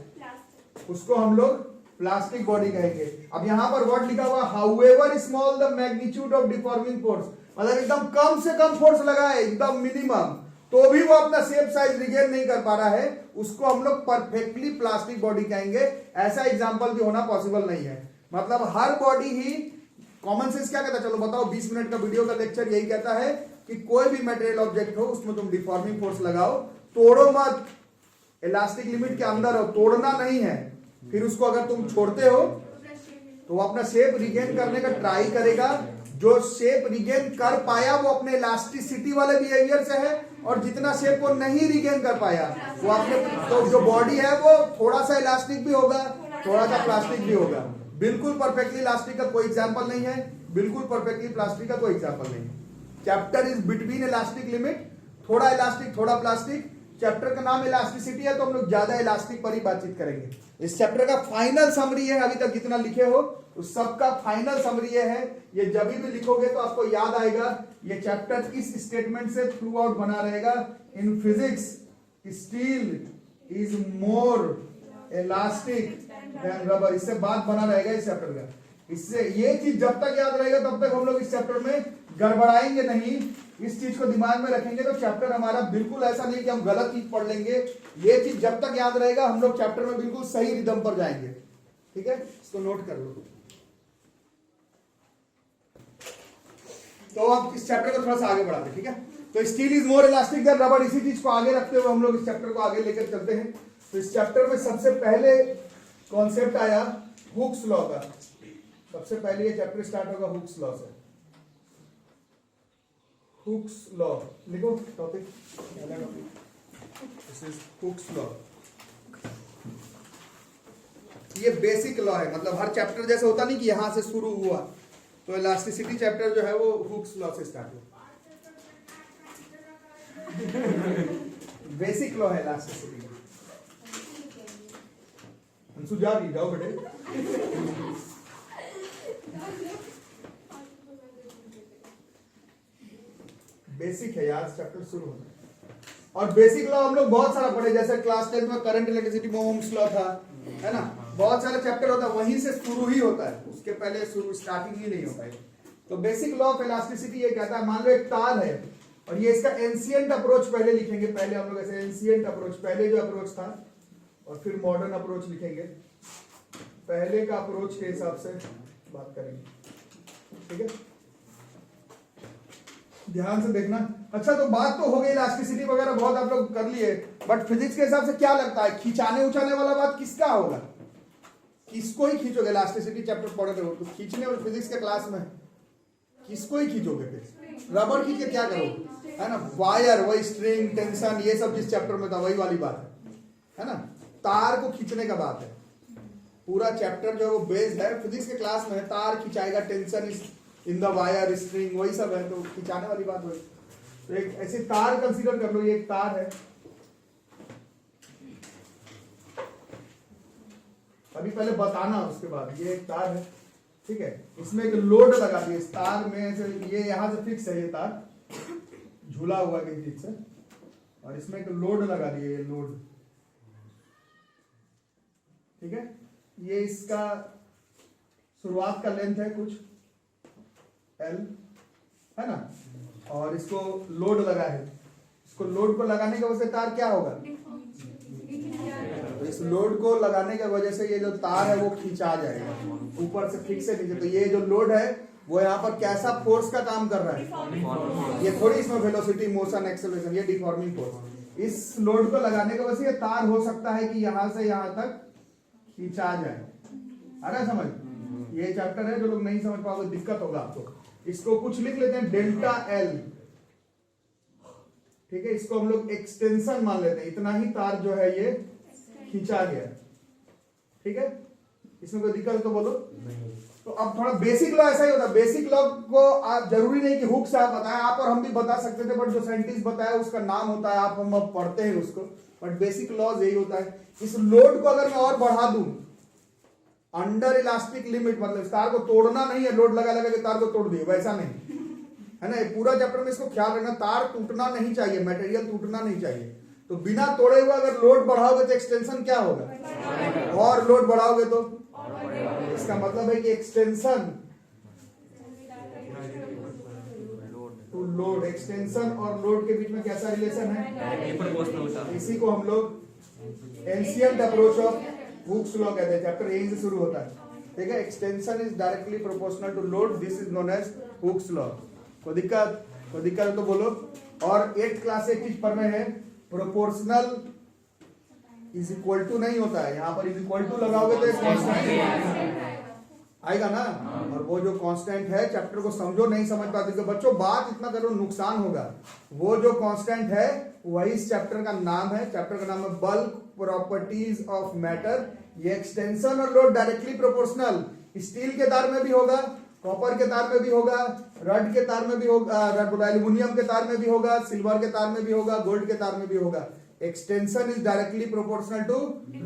उसको हम लोग प्लास्टिक बॉडी कहेंगे। अब यहां पर वर्ड लिखा हुआ however small the magnitude of deforming force, मतलब एकदम कम से कम फोर्स लगा है, एकदम मिनिमम, तो भी वो अपना शेप साइज रिगेन नहीं कर पा रहा है, उसको हम लोग परफेक्टली प्लास्टिक बॉडी कहेंगे। ऐसा एग्जांपल भी होना पॉसिबल नहीं है। मतलब हर बॉडी ही, कॉमन सेंस क्या कहता है, चलो बताओ, 20 मिनट का वीडियो का लेक्चर यही कहता है कि कोई भी मटेरियल ऑब्जेक्ट हो उसमें तुम डिफॉर्मिंग फोर्स लगाओ, तोड़ो मत, इलास्टिक लिमिट के अंदर हो, तोड़ना नहीं है। फिर उसको अगर तुम छोड़ते हो तो वो अपना शेप रिगेन करने का ट्राई करेगा। जो शेप रिगेन कर पाया वो अपने इलास्टिसिटी वाले बिहेवियर से है, और जितना शेप वो नहीं रिगेन कर पाया वो अपने, तो जो बॉडी है वो थोड़ा सा इलास्टिक भी होगा, थोड़ा सा प्लास्टिक भी होगा। बिल्कुल परफेक्टली इलास्टिक का कोई एग्जांपल नहीं है, बिल्कुल परफेक्टली प्लास्टिक का कोई एग्जांपल नहीं है। Chapter is between elastic limit, थोड़ा इलास्टिक थोड़ा प्लास्टिक। चैप्टर का नाम इलास्टिसिटी है तो हम लोग ज्यादा इलास्टिक पर ही बातचीत करेंगे। इस चैप्टर का फाइनल समरी है, अभी तक जितना लिखे हो उस सबका फाइनल समरी है। ये जब भी लिखोगे तो आपको याद आएगा, ये चैप्टर इस स्टेटमेंट से थ्रू आउट बना रहेगा, in physics steel is more elastic than rubber. इससे बात बना रहेगा इस चैप्टर का। इससे ये चीज जब तक याद रहेगा तब तक हम लोग इस चैप्टर में गड़बड़ाएंगे नहीं। इस चीज को दिमाग में रखेंगे तो चैप्टर हमारा बिल्कुल ऐसा नहीं कि हम गलत चीज पढ़ लेंगे। ये चीज जब तक याद रहेगा हम लोग चैप्टर में बिल्कुल सही रिदम पर जाएंगे, ठीक है। इसको नोट कर लो। तो अब इस चैप्टर को थोड़ा सा आगे बढ़ाते हैं, ठीक है। तो steel is more elastic than rubber, इसी चीज को आगे रखते हुए हम लोग इस चैप्टर को आगे लेकर चलते हैं। तो इस चैप्टर में सबसे पहले कॉन्सेप्ट आया हुक्स लॉ का। सबसे पहले ये चैप्टर स्टार्ट होगा हुक्स लॉ से। हुक्स लॉ लिखो topic, this is Hooke's law. ये बेसिक लॉ है, मतलब हर चैप्टर जैसे होता नहीं कि यहां से शुरू हुआ, तो इलास्टिसिटी चैप्टर जो है वो हुक्स लॉ से स्टार्ट हुआ। बेसिक लॉ है इलास्टिसिटी। अंशु जा रही, जाओ बेटे। बेसिक है यार, चैप्टर शुरू होना है। और बेसिक लॉ हम लोग बहुत सारा पढ़े, जैसे क्लास 10 में करंट इलेक्ट्रिसिटी में ओम्स लॉ था, है ना। बहुत सारे चैप्टर होता है, वहीं से शुरू ही होता है, उसके पहले शुरू स्टार्टिंग ही नहीं होता है। तो बेसिक लॉ ऑफ इलास्टिसिटी ये कहता है, मान लो एक तार है और ये इसका एंशिएंट अप्रोच पहले लिखेंगे। पहले हम लोग ऐसे एंशिएंट अप्रोच, पहले जो अप्रोच था, और फिर मॉडर्न अप्रोच लिखेंगे। पहले का अप्रोच के हिसाब से बात करेंगे, ठीक है। ध्यान से देखना। अच्छा, तो बात तो हो गई इलास्टिसिटी वगैरह बहुत आप लोग कर लिए, बट फिजिक्स के हिसाब से क्या लगता है, खिंचाने उचाने वाला बात किसका होगा? किसको ही खींचोगे? इलास्टिसिटी चैप्टर पढ़ रहे हो तो खींचने और फिजिक्स के क्लास में किसको ही खींचोगे? फिर रबड़ खींच के क्या करोगे, है ना। वायर, वही स्ट्रिंग, टेंशन, ये सब जिस चैप्टर में था वही वाली बात है ना। तार को खींचने का बात है। पूरा चैप्टर जो है वो बेस्ड है फिजिक्स के क्लास में, तार खिंचाएगा, tension in the wire, string, वही सब है, तो खिंचाने वाली बात हुई। तो एक ऐसे तार कंसीडर कर लो, ये एक तार है। अभी पहले बताना, उसके बाद ये एक तार है, ठीक है। इसमें एक लोड लगा दिया, इस तार में से ये यहां से फिक्स है, ये तार झूला हुआ किसी चीज से, और इसमें एक लोड लगा दिया, ये लोड, ठीक है। ये इसका शुरुआत का लेंथ है कुछ L, है ना, और इसको लोड लगा है, इसको लोड को लगाने की वजह से तार क्या होगा, तो इस लोड को लगाने की वजह से ये जो तार है वो खींचा जाएगा ऊपर से फिक्स से नीचे। तो ये जो लोड है वो यहाँ पर कैसा फोर्स का काम कर रहा है, ये थोड़ी इसमें वेलोसिटी, मोशन, एक्सेलरेशन, ये डिफॉर्मिंग फोर्स। इस लोड को लगाने की वजह से ये तार हो सकता है कि यहां से यहां तक खींचा जाए। आ रहा समझ? ये चैप्टर है, जो लोग नहीं समझ पाओगे दिक्कत होगा आपको। इसको कुछ लिख लेते हैं डेल्टा एल, ठीक है, इसको हम लोग एक्सटेंशन मान लेते हैं, इतना ही तार जो है ये खींचा गया, ठीक है। इसमें कोई दिक्कत तो बोलो। तो अब थोड़ा बेसिक लॉ ऐसा ही होता है, बेसिक लॉ को आप जरूरी नहीं कि हुक से आप बताएं, आप और हम भी बता सकते थे, बट जो साइंटिस्ट बताया उसका नाम होता है, आप हम अब पढ़ते हैं उसको, बट बेसिक लॉज यही होता है। इस लोड को अगर मैं और बढ़ा दूं अंडर इलास्टिक लिमिट, मतलब तार को तोड़ना नहीं है, लोड लगा लगा के तार को तोड़ दिए, वैसा नहीं है ना। पूरा चैप्टर में इसको ख्याल रखना, तार टूटना नहीं चाहिए, मटेरियल टूटना नहीं चाहिए। तो बिना तोड़े हुए अगर लोड बढ़ाओगे तो एक्सटेंशन क्या होगा, और लोड बढ़ाओगे तो इसका मतलब है कि एक्सटेंशन टू लोड, एक्सटेंशन और लोड के बीच में कैसा रिलेशन है, इसी को हम लोग ancient approach of Hooke's law कहते हैं। चैप्टर यहीं से शुरू होता है, ठीक है। Extension is directly proportional to load, this is known as Hooke's law. कोई दिक्कत है तो बोलो। और 8th क्लास से एक चीज पढ़ रहे हैं, प्रोपोर्शनल इज इक्वल टू नहीं होता है, यहाँ पर इज इक्वल टू लगाओगे तो कांस्टेंट आएगा ना। और वो जो कांस्टेंट है, चैप्टर को समझो, नहीं समझ पाते तो बच्चों बात इतना करो नुकसान होगा। वो जो कांस्टेंट है वही इस चैप्टर का नाम है, चैप्टर का नाम है बल्क प्रॉपर्टीज ऑफ मैटर। ये एक्सटेंशन और लोड डायरेक्टली प्रोपोर्शनल, स्टील के तार में भी होगा, कॉपर के तार में भी होगा, रड के तार में भी होगा, एल्यूमिनियम के तार में भी होगा, सिल्वर के तार में भी होगा, गोल्ड के तार में भी होगा। Extension is directly proportional to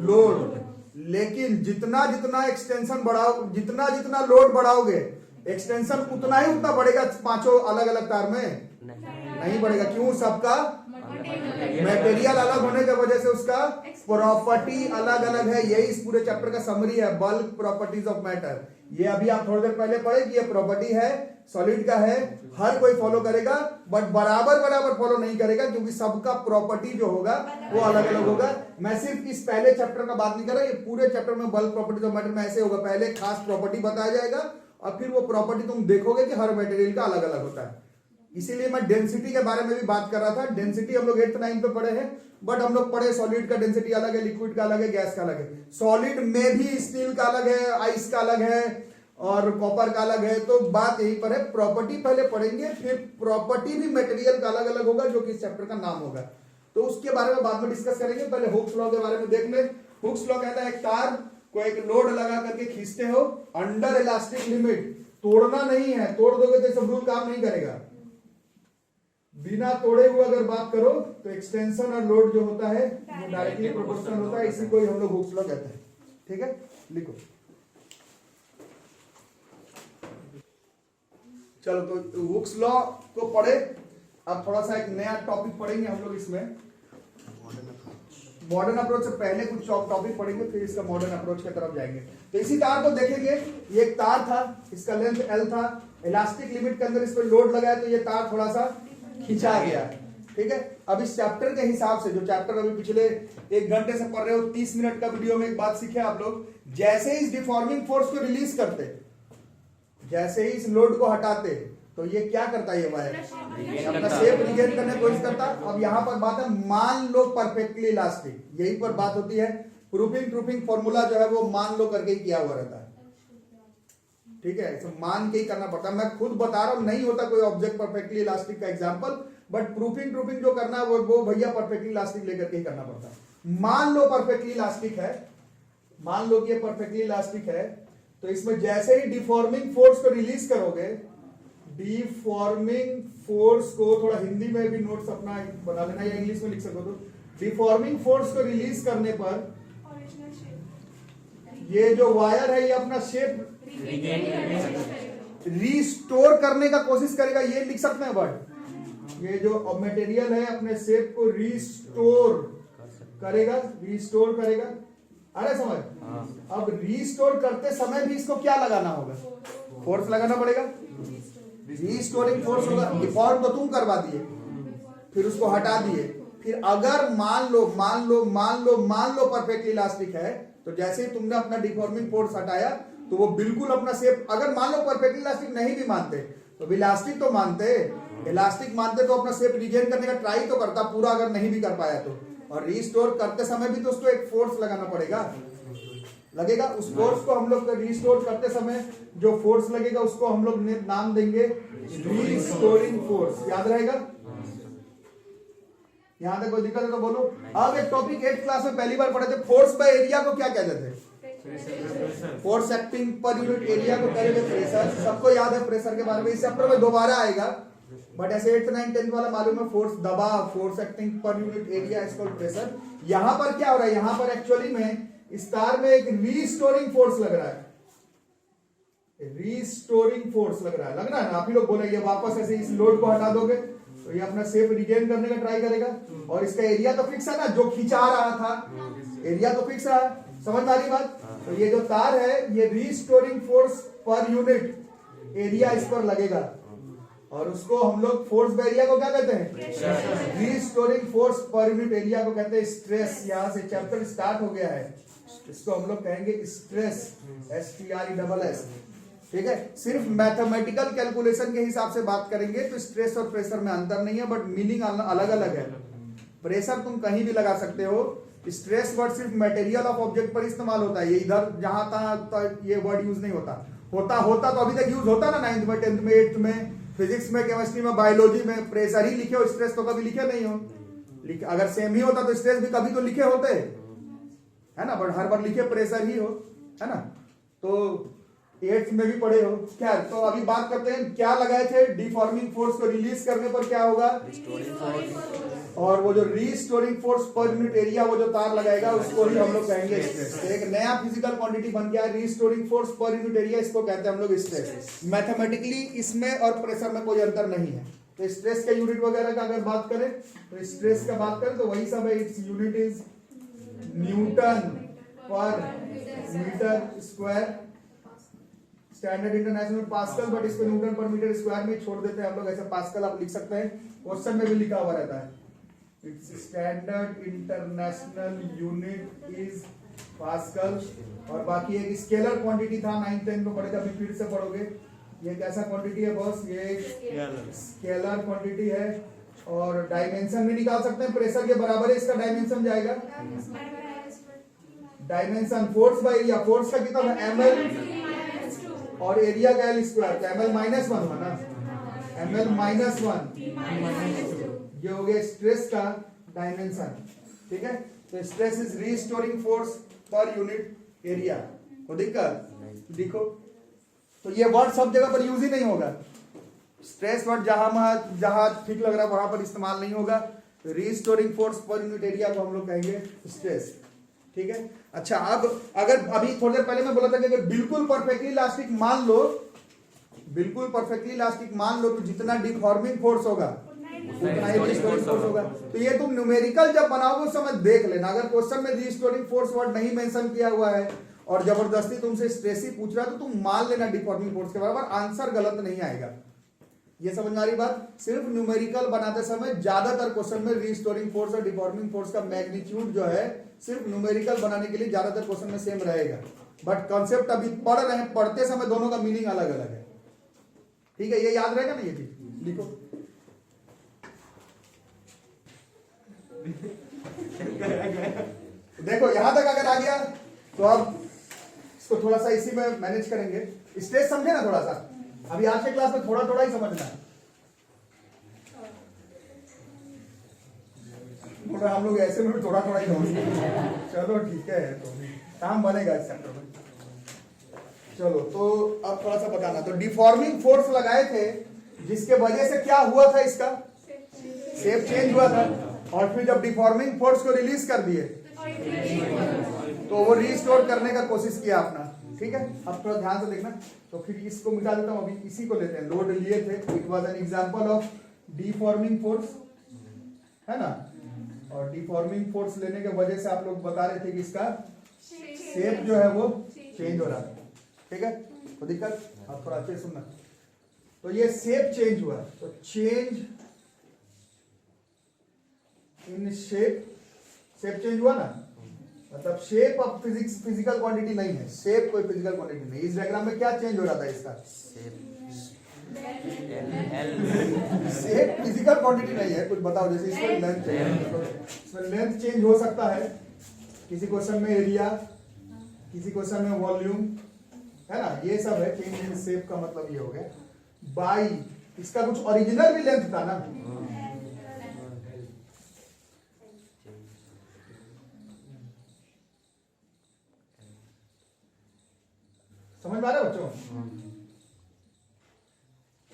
load. लेकिन जितना जितना एक्सटेंशन बढ़ाओ, जितना जितना लोड बढ़ाओगे एक्सटेंशन उतना ही उतना बढ़ेगा। पांचों अलग अलग तार में नहीं बढ़ेगा, क्यों? सबका मटेरियल अलग होने की वजह से उसका प्रॉपर्टी अलग अलग है। यही इस पूरे चैप्टर का समरी है, बल्क प्रॉपर्टीज ऑफ मैटर। ये अभी आप थोड़ी देर पहले पढ़े कि ये प्रॉपर्टी है, सॉलिड का है, हर कोई फॉलो करेगा, बट बराबर फॉलो नहीं करेगा, क्योंकि सबका प्रॉपर्टी जो होगा वो अलग अलग होगा। मैं सिर्फ इस पहले चैप्टर का बात नहीं कर रहा, ये पूरे चैप्टर में बल्क प्रॉपर्टीज ऑफ मैटर में ऐसे होगा, पहले खास प्रॉपर्टी बताया जाएगा और फिर वो प्रॉपर्टी तुम देखोगे कि हर मटेरियल का अलग अलग होता है। इसीलिए मैं डेंसिटी के बारे में भी बात कर रहा था। डेंसिटी हम लोग 8th 9th पे पढ़े हैं, बट हम लोग पढ़े सॉलिड का डेंसिटी अलग है, लिक्विड का अलग है, गैस का अलग है। सॉलिड में भी स्टील का अलग है, आइस का अलग है और कॉपर का अलग है। तो बात यही पर है, प्रॉपर्टी पहले पढ़ेंगे, फिर प्रॉपर्टी भी मटेरियल का अलग अलग होगा, जो कि इस चैप्टर का नाम होगा। तो उसके बारे में बाद में डिस्कस करेंगे। पहले हुक्स लॉ के बारे में देख ले। हुक्स लॉ कहता है एक तार को एक लोड लगा करके खींचते हो अंडर इलास्टिक लिमिट, तोड़ना नहीं है, तोड़ दोगे तो सब रूल काम नहीं करेगा। बिना तोड़े हुए अगर बात करो तो एक्सटेंशन और लोड जो होता है वो डायरेक्टली प्रोपोर्शनल होता है, इसी को ही हम लोग हुक्स लॉ कहते हैं, ठीक है। लिखो चलो, तो हुक्स लॉ को पढ़े। अब थोड़ा सा एक नया टॉपिक पढ़ेंगे हम लोग इसमें। मॉडर्न अप्रोच से पहले कुछ टॉपिक पढ़ेंगे, फिर इसका मॉडर्न अप्रोच की तरफ जाएंगे। तो इसी तार को देखेंगे, ये एक तार था, इसका लेंथ L था, इलास्टिक लिमिट के अंदर इस पर लोड लगाया तो ये तार थोड़ा सा खिंचा गया, ठीक है। अब इस चैप्टर के हिसाब से, जो चैप्टर अभी पिछले 1 घंटे से पढ़ रहे हो, 30 मिनट का वीडियो में एक बात सीखे आप लोग, जैसे ही इस डिफॉर्मिंग फोर्स को रिलीज करते, जैसे ही इस लोड को हटाते, तो ये क्या करता है, ये वायर अपना शेप रिगेन करने की कोशिश करता। अब यहां पर बात है, मान लो परफेक्टली इलास्टिक, यही पर बात होती है। प्रूफिंग फॉर्मूला जो है वो मान लो करके किया हुआ रहता है, ठीक है। तो मान के ही करना पड़ता है। मैं खुद बता रहा हूं, नहीं होता कोई ऑब्जेक्ट परफेक्टली इलास्टिक का एग्जांपल, बट प्रूफिंग जो करना है वो भैया परफेक्टली इलास्टिक लेकर के ही करना पड़ता है। मान लो परफेक्टली इलास्टिक है, मान लो कि ये परफेक्टली इलास्टिक है, तो इसमें जैसे ही डिफॉर्मिंग फोर्स को रिलीज करोगे, डिफॉर्मिंग फोर्स को थोड़ा हिंदी में भी नोट्स अपना बना लेना या इंग्लिश में लिख सको तो, डिफॉर्मिंग फोर्स को रिलीज करने पर ये जो वायर है ये अपना शेप रिस्टोर करने का कोशिश करेगा, ये लिख सकते हैं वर्ड। ये जो मटेरियल है अपने शेप को रिस्टोर करेगा, अरे समझ। अब रिस्टोर करते समय भी इसको क्या लगाना होगा, फोर्स लगाना पड़ेगा, रीस्टोरिंग फोर्स होगा। डिफॉर्म तो तुम करवा दिए, फिर उसको हटा दिए, फिर अगर मान लो परफेक्टली इलास्टिक है, तो जैसे ही तुमने अपना डिफॉर्मिंग फोर्स हटाया तो वो बिल्कुल अपना शेप, अगर मान लो परफेक्टली इलास्टिक नहीं भी मानते तो इलास्टिक तो मानते, इलास्टिक मानते तो अपना शेप रिगेन करने का ट्राई तो करता पूरा, अगर नहीं भी कर पाया तो। और रीस्टोर करते समय भी तो उसको एक फोर्स लगाना पड़ेगा, लगेगा। उस फोर्स को हम लोग रीस्टोर करते समय जो फोर्स लगेगा उसको हम लोग नाम देंगे रीस्टोरिंग फोर्स। याद रहेगा? यहां तक कोई दिक्कत है तो बोलो। अब एक टॉपिक 8th क्लास में पहली बार पढ़े थे, फोर्स बाय एरिया को क्या कहते थे? फोर्स एक्टिंग पर यूनिट एरिया को कहते थे प्रेशर। सबको याद है प्रेशर के बारे में, इस चैप्टर में दोबारा आएगा, बट ऐसे 8th 9th 10th वाला मालूम है। फोर्स दबाव, फोर्स एक्टिंग पर unit area is called pressure. यहां पर क्या हो रहा है? यहां पर एक्चुअली में इस तार में एक रीस्टोरिंग फोर्स लग रहा है, रीस्टोरिंग फोर्स लग रहा है ना? आप ही लोग बोलेंगे वापस ऐसे इस लोड को हटा दोगे तो ये अपना शेप रिगेन करने का ट्राई करेगा, और इसका एरिया तो फिक्स है ना, जो खिंचा रहा था एरिया तो फिक्स रहा। समझ में आ रही बात? तो ये जो तार है ये रीस्टोरिंग फोर्स पर यूनिट एरिया इस पर लगेगा, और उसको हम लोग फोर्स बाय एरिया को क्या कहते हैं? रीस्टोरिंग फोर्स पर यूनिट एरिया को कहते हैं स्ट्रेस। यहां से चैप्टर स्टार्ट हो गया है, इसको हम लोग कहेंगे स्ट्रेस, STRESS। ठीक है, सिर्फ मैथमेटिकल कैलकुलेशन के हिसाब से बात करेंगे तो स्ट्रेस और प्रेशर में अंतर नहीं है, बट मीनिंग अलग अलग है। प्रेशर तुम कहीं भी लगा सकते हो, स्ट्रेस वर्ड सिर्फ मटेरियल ऑफ ऑब्जेक्ट पर इस्तेमाल होता है। ये इधर जहां तहां ये वर्ड यूज नहीं होता। होता तो अभी तक यूज होता ना, 9th में 10th में 8th में, फिजिक्स में, केमिस्ट्री में, बायोलॉजी में। प्रेशर ही लिखे हो, स्ट्रेस तो कभी लिखे नहीं हो। अगर सेम ही होता तो स्ट्रेस भी कभी तो लिखे होते, है ना, बट हर बार लिखे प्रेशर ही हो, है ना। तो 8th में भी पढ़े हो क्या? तो अभी बात करते हैं क्या लगाए थे। डिफॉर्मिंग फोर्स को रिलीज करने पर क्या होगा? और वो जो रीस्टोरिंग फोर्स पर यूनिट एरिया वो जो तार लगाएगा उसको ही हम लोग कहेंगे स्ट्रेस। तो एक नया फिजिकल क्वांटिटी बन गया रीस्टोरिंग फोर्स पर यूनिट एरिया, इसको कहते हैं हम लोग स्ट्रेस। मैथमेटिकली इसमें और प्रेशर में कोई अंतर नहीं है। तो स्ट्रेस के यूनिट वगैरह का अगर बात करें तो स्ट्रेस का बात करें तो वही सब है। Its unit is newton per metre square. Standard international pascal, but इसको न्यूटन पर मीटर स्क्वायर में छोड़ देते हैं हम लोग। ऐसे पास्कल आप लिख सकते हैं, क्वेश्चन में भी लिखा हुआ रहता है। It's standard international unit is pascal. और बाकी एक स्केलर क्वांटिटी था 9th 10th में पढ़े थे, अभी फिर से पढ़ोगे। ये कैसा क्वांटिटी है बॉस? ये स्केलर क्वांटिटी है, और डायमेंशन भी निकाल सकते हैं। प्रेशर के बराबर है इसका डायमेंशन जाएगा। Dimension force by area, force का कितना है? ml, और एरिया का L स्क्वायर, तो ml -1 हुआ ना, ml -1, ये हो गया स्ट्रेस का डायमेंशन। ठीक है, तो स्ट्रेस इज रीस्टोरिंग फोर्स पर यूनिट एरिया। कोई दिक्कत? देखो तो ये वर्ड सब जगह पर यूज ही नहीं होगा। स्ट्रेस वर्ड जहां ठीक लग रहा है वहां पर इस्तेमाल नहीं होगा। रीस्टोरिंग फोर्स पर यूनिट एरिया को हम लोग कहेंगे स्ट्रेस। ठीक है, अच्छा अब अगर अभी थोड़ी देर पहले मैं बोला था कि अगर बिल्कुल परफेक्टली इलास्टिक मान लो, बिल्कुल परफेक्टली इलास्टिक मान लो, तो जितना डिफॉर्मिंग फोर्स होगा उतना ही रीस्टोरिंग फोर्स होगा। तो ये तुम न्यूमेरिकल जब बनाओगे उस समय देख लेना। अगर क्वेश्चन में रीस्टोरिंग फोर्स वर्ड नहीं मेंशन किया हुआ है और जबरदस्ती तुमसे स्ट्रेस ही पूछ रहा है तो तुम मान लेना डिफॉर्मिंग फोर्स के बराबर, आंसर गलत नहीं आएगा। ये समझ में आ रही बात? सिर्फ न्यूमेरिकल बनाते समय ज्यादातर क्वेश्चन में रीस्टोरिंग फोर्स और डिफॉर्मिंग फोर्स का मैग्नीट्यूड जो है सिर्फ न्यूमेरिकल बनाने के लिए ज्यादातर क्वेश्चन में सेम रहेगा, बट कॉन्सेप्ट अभी पढ़ रहे हैं, पढ़ते समय दोनों का मीनिंग अलग अलग है। ठीक है, ये याद रहेगा ना? ये चीज लिखो। देखो यहां तक अगर आ गया तो अब इसको थोड़ा सा इसी में मैनेज करेंगे। स्टेज समझे ना थोड़ा सा? अभी आज के क्लास में थोड़ा थोड़ा ही समझना है। हम लोग ऐसे में भी थोड़ा थोड़ा ही समझते। चलो ठीक है, तो काम बनेगा इस चैप्टर में। चलो तो अब थोड़ा सा बताना। तो डिफॉर्मिंग फोर्स लगाए थे जिसके वजह से क्या हुआ था? इसका शेप चेंज हुआ था, और फिर जब डिफॉर्मिंग फोर्स को रिलीज कर दिए तो वो रीस्टोर करने का कोशिश किया अपना। ठीक है, अब थोड़ा ध्यान से देखना। तो फिर इसको मिटा देता हूं, अभी इसी को लेते हैं। लोड लिए थे, it was an example of deforming force, है ना। और डिफॉर्मिंग फोर्स लेने के वजह से आप लोग बता रहे थे कि इसका शेप जो है वो चेंज हो रहा है। ठीक है, तो दिक्कत? अब थोड़ा अच्छे सुनना। तो ये शेप चेंज हुआ, तो change in shape, shape change हुआ ना, मतलब शेप अब फिजिकल क्वांटिटी नहीं है, शेप कोई फिजिकल क्वांटिटी नहीं। इस डायग्राम में क्या चेंज हो रहा था इसका, शेप फिजिकल क्वांटिटी नहीं है, कुछ बताओ। जैसे इसमें लेंथ, इसमें लेंथ चेंज हो सकता है, किसी क्वेश्चन में एरिया, किसी क्वेश्चन में वॉल्यूम, है ना, ये सब है। चेंज इन शेप का मतलब ये हो गया। बाई, इसका कुछ ओरिजिनल भी लेंथ था ना, समझ में आ रहा है बच्चों?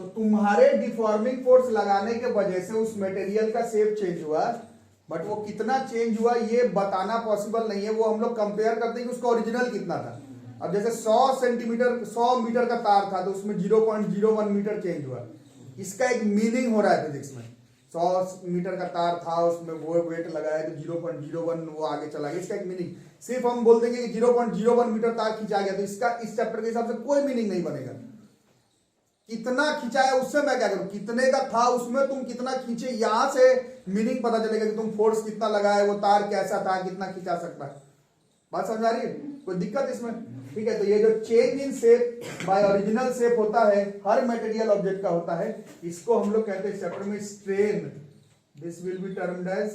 तो तुम्हारे डिफॉर्मिंग फोर्स लगाने के वजह से उस मटेरियल का शेप चेंज हुआ, बट वो कितना चेंज हुआ ये बताना पॉसिबल नहीं है। वो हम लोग कंपेयर करते हैं कि उसका ओरिजिनल कितना था। अब जैसे 100 मीटर का तार था तो उसमें 0.01 मीटर चेंज हुआ, इसका एक मीनिंग हो रहा है फिजिक्स में। 100 मीटर का तार था, उसमें वो वेट लगाया तो 0.01 वो आगे चला गया, इसका एक मीनिंग। सिर्फ हम बोल देंगे कि 0.01 मीटर तार खींचा गया तो इसका इस चैप्टर के हिसाब से कोई मीनिंग नहीं बनेगा। कितना खींचाया उससे मैं क्या करूं, कितने का था उसमें तुम कितना खींचे, यहां से मीनिंग पता चलेगा कि तुम फोर्स कितना लगाए, वो तार कैसा था, कितना खींचा सकता है। बात समझ आ रही है? कोई दिक्कत इसमें? ठीक है, तो ये जो change in shape by original shape होता है, हर मटेरियल ऑब्जेक्ट का होता है, इसको हम लोग कहते हैं चैप्टर में strain. This will be termed as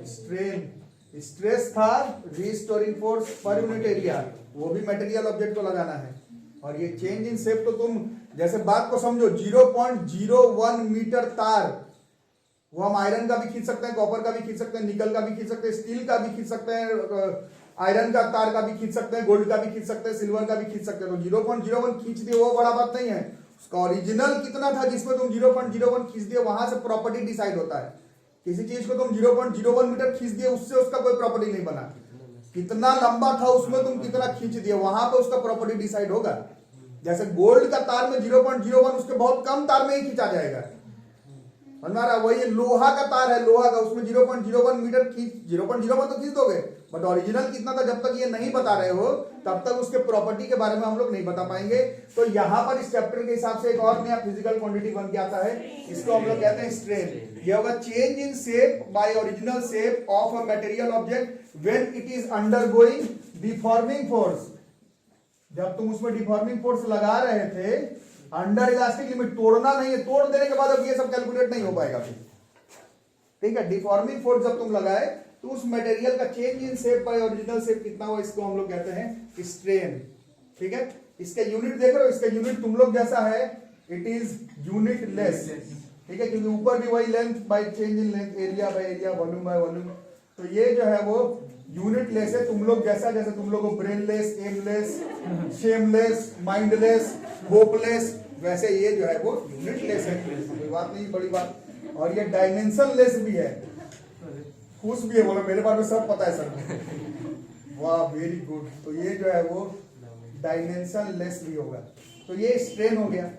strain. Stress था रीस्टोरिंग फोर्स पर यूनिट एरिया, वो भी मटेरियल ऑब्जेक्ट को लगाना है। और ये चेंज इन शेप तो तुम जैसे बात को समझो, 0.01 मीटर तार, वो हम आयरन का भी खींच सकते हैं, कॉपर का भी खींच सकते हैं, निकल का भी खींच सकते हैं, स्टील का भी खींच सकते हैं, आयरन का तार का भी खींच सकते हैं, गोल्ड का भी खींच सकते हैं, सिल्वर का भी खींच सकते हैं। तो 0.01 खींच दिए वो बड़ा बात नहीं है, उसका ओरिजिनल कितना था जिसमें तुम 0.01 खींच दिए, वहां से प्रॉपर्टी डिसाइड होता है। किसी चीज को तुम 0.01 मीटर खींच दिए, उससे उसका कोई प्रॉपर्टी नहीं बना। कितना लंबा था उसमें तुम कितना खींच दिए, वहां पे उसका प्रॉपर्टी डिसाइड होगा। जैसे गोल्ड का तार में 0.01 उसके बहुत कम तार में ही खींचा जाएगा, हमारा वही लोहा का तार है, लोहा का, उसमें 0.01 मीटर खींच, 0.01 तो खींच दोगे, बट ओरिजिनल कितना था जब तक ये नहीं बता रहे हो तब तक उसके प्रॉपर्टी के बारे में हम लोग नहीं बता पाएंगे। तो यहां पर इस चैप्टर के हिसाब से एक और नया फिजिकल क्वांटिटी बन के आता है, इसको हम लोग कहते हैं स्ट्रेन। ये होगा change in shape by original shape of a material object when it is undergoing deforming force. जब तुम उसमें डिफॉर्मिंग फोर्स लगा रहे थे, अंडर इलास्टिक लिमिट, तोड़ना नहीं है, तोड़ देने के बाद अब ये सब कैलकुलेट नहीं हो पाएगा। ठीक है, डिफॉर्मिंग फोर्स जब तुम लगाए तो उस मटेरियल का change in shape by original shape कितना हुआ, इसको हम लोग कहते हैं स्ट्रेन। ठीक है, इसका यूनिट देख रहे हो, इसका यूनिट तुम लोग जैसा है, इट इज यूनिट लेस। ठीक है, क्योंकि ऊपर भी वही length by change in length, area by area, volume by volume, तो ये जो है वो यूनिट लेस है। तुम लोग जैसा, जैसे तुम लोग brainless, aimless, shameless, mindless, hopeless, वैसे ये जो है वो यूनिट लेस है, कोई बात नहीं, बड़ी बात। और ये डायमेंशन लेस भी है, खुश भी है, बोलो मेरे बारे में सब पता है सर, वाह वेरी गुड। तो ये जो है वो डायमेंशन लेस भी होगा, तो ये स्ट्रेन हो गया।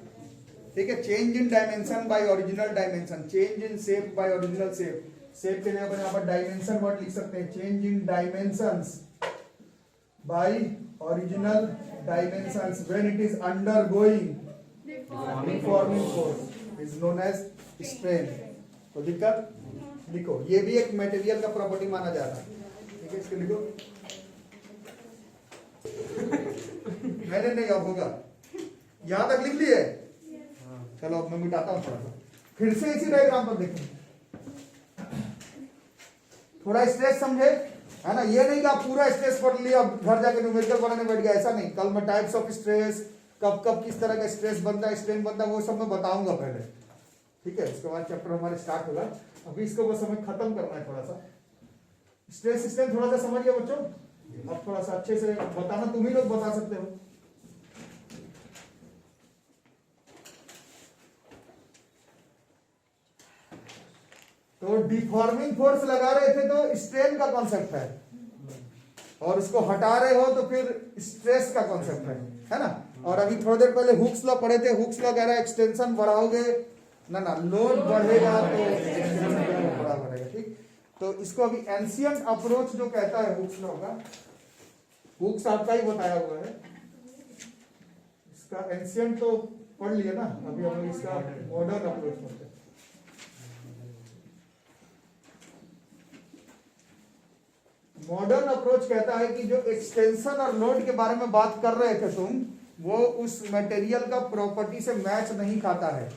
ठीक है, change in dimension by original dimension, change in shape by original shape, shape के लिए अपन यहाँ पर डायमेंशन वर्ड लिख सकते हैं, change in dimensions by original dimensions when it is undergoing deforming force is known as strain. तो दिक्कत लिखो, ये भी एक मटेरियल का प्रॉपर्टी माना जा रहा है। ठीक है, इसको लिखो, मैंने नहीं, अब होगा, यहां तक लिख लिए। चलो अब मैं मिटाता हूं थोड़ा सा, फिर से इसी डायग्राम पर देखें, थोड़ा स्ट्रेस समझे, है ना। ये नहीं कि आप पूरा स्ट्रेस पढ़ लिया अब घर जाके न्यूमेरिकल बनाने बैठ गया, ऐसा नहीं। कल मैं टाइप्स ऑफ स्ट्रेस, कब कब किस तरह का स्ट्रेस बनता है, स्ट्रेन बनता है, वो सब मैं बताऊंगा पहले। ठीक है, उसके बाद चैप्टर हमारे स्टार्ट होगा। अभी इसको बस हमें खत्म करना है थोड़ा सा। स्ट्रेस सिस्टम थोड़ा सा समझ गया बच्चों, अब थोड़ा सा अच्छे से बताना, तुम ही लोग बता सकते हो। तो डिफॉर्मिंग फोर्स लगा रहे थे तो स्ट्रेन का कॉन्सेप्ट है, और उसको हटा रहे हो तो फिर स्ट्रेस का कॉन्सेप्ट है ना। और अभी थोड़ी देर पहले हुक्स लॉ पढ़े थे, हुक्स लॉ कह रहा है एक्सटेंशन बढ़ाओगे ना, लोड बढ़ेगा तो एक्सटेंशन बड़ा बढ़ेगा। ठीक, तो इसको अभी एंशिएंट अप्रोच जो कहता है हुक्स लॉ का, हुक्स आपका ही बताया हुआ है, इसका एंशिएंट तो पढ़ लिया ना, अभी हम लोग इसका मॉडर्न अप्रोच पढ़ते हैं। मॉडर्न अप्रोच कहता है कि जो एक्सटेंशन और लोड के बारे में बात कर रहे थे तुम, वो उस मटेरियल का प्रॉपर्टी से मैच नहीं खाता है।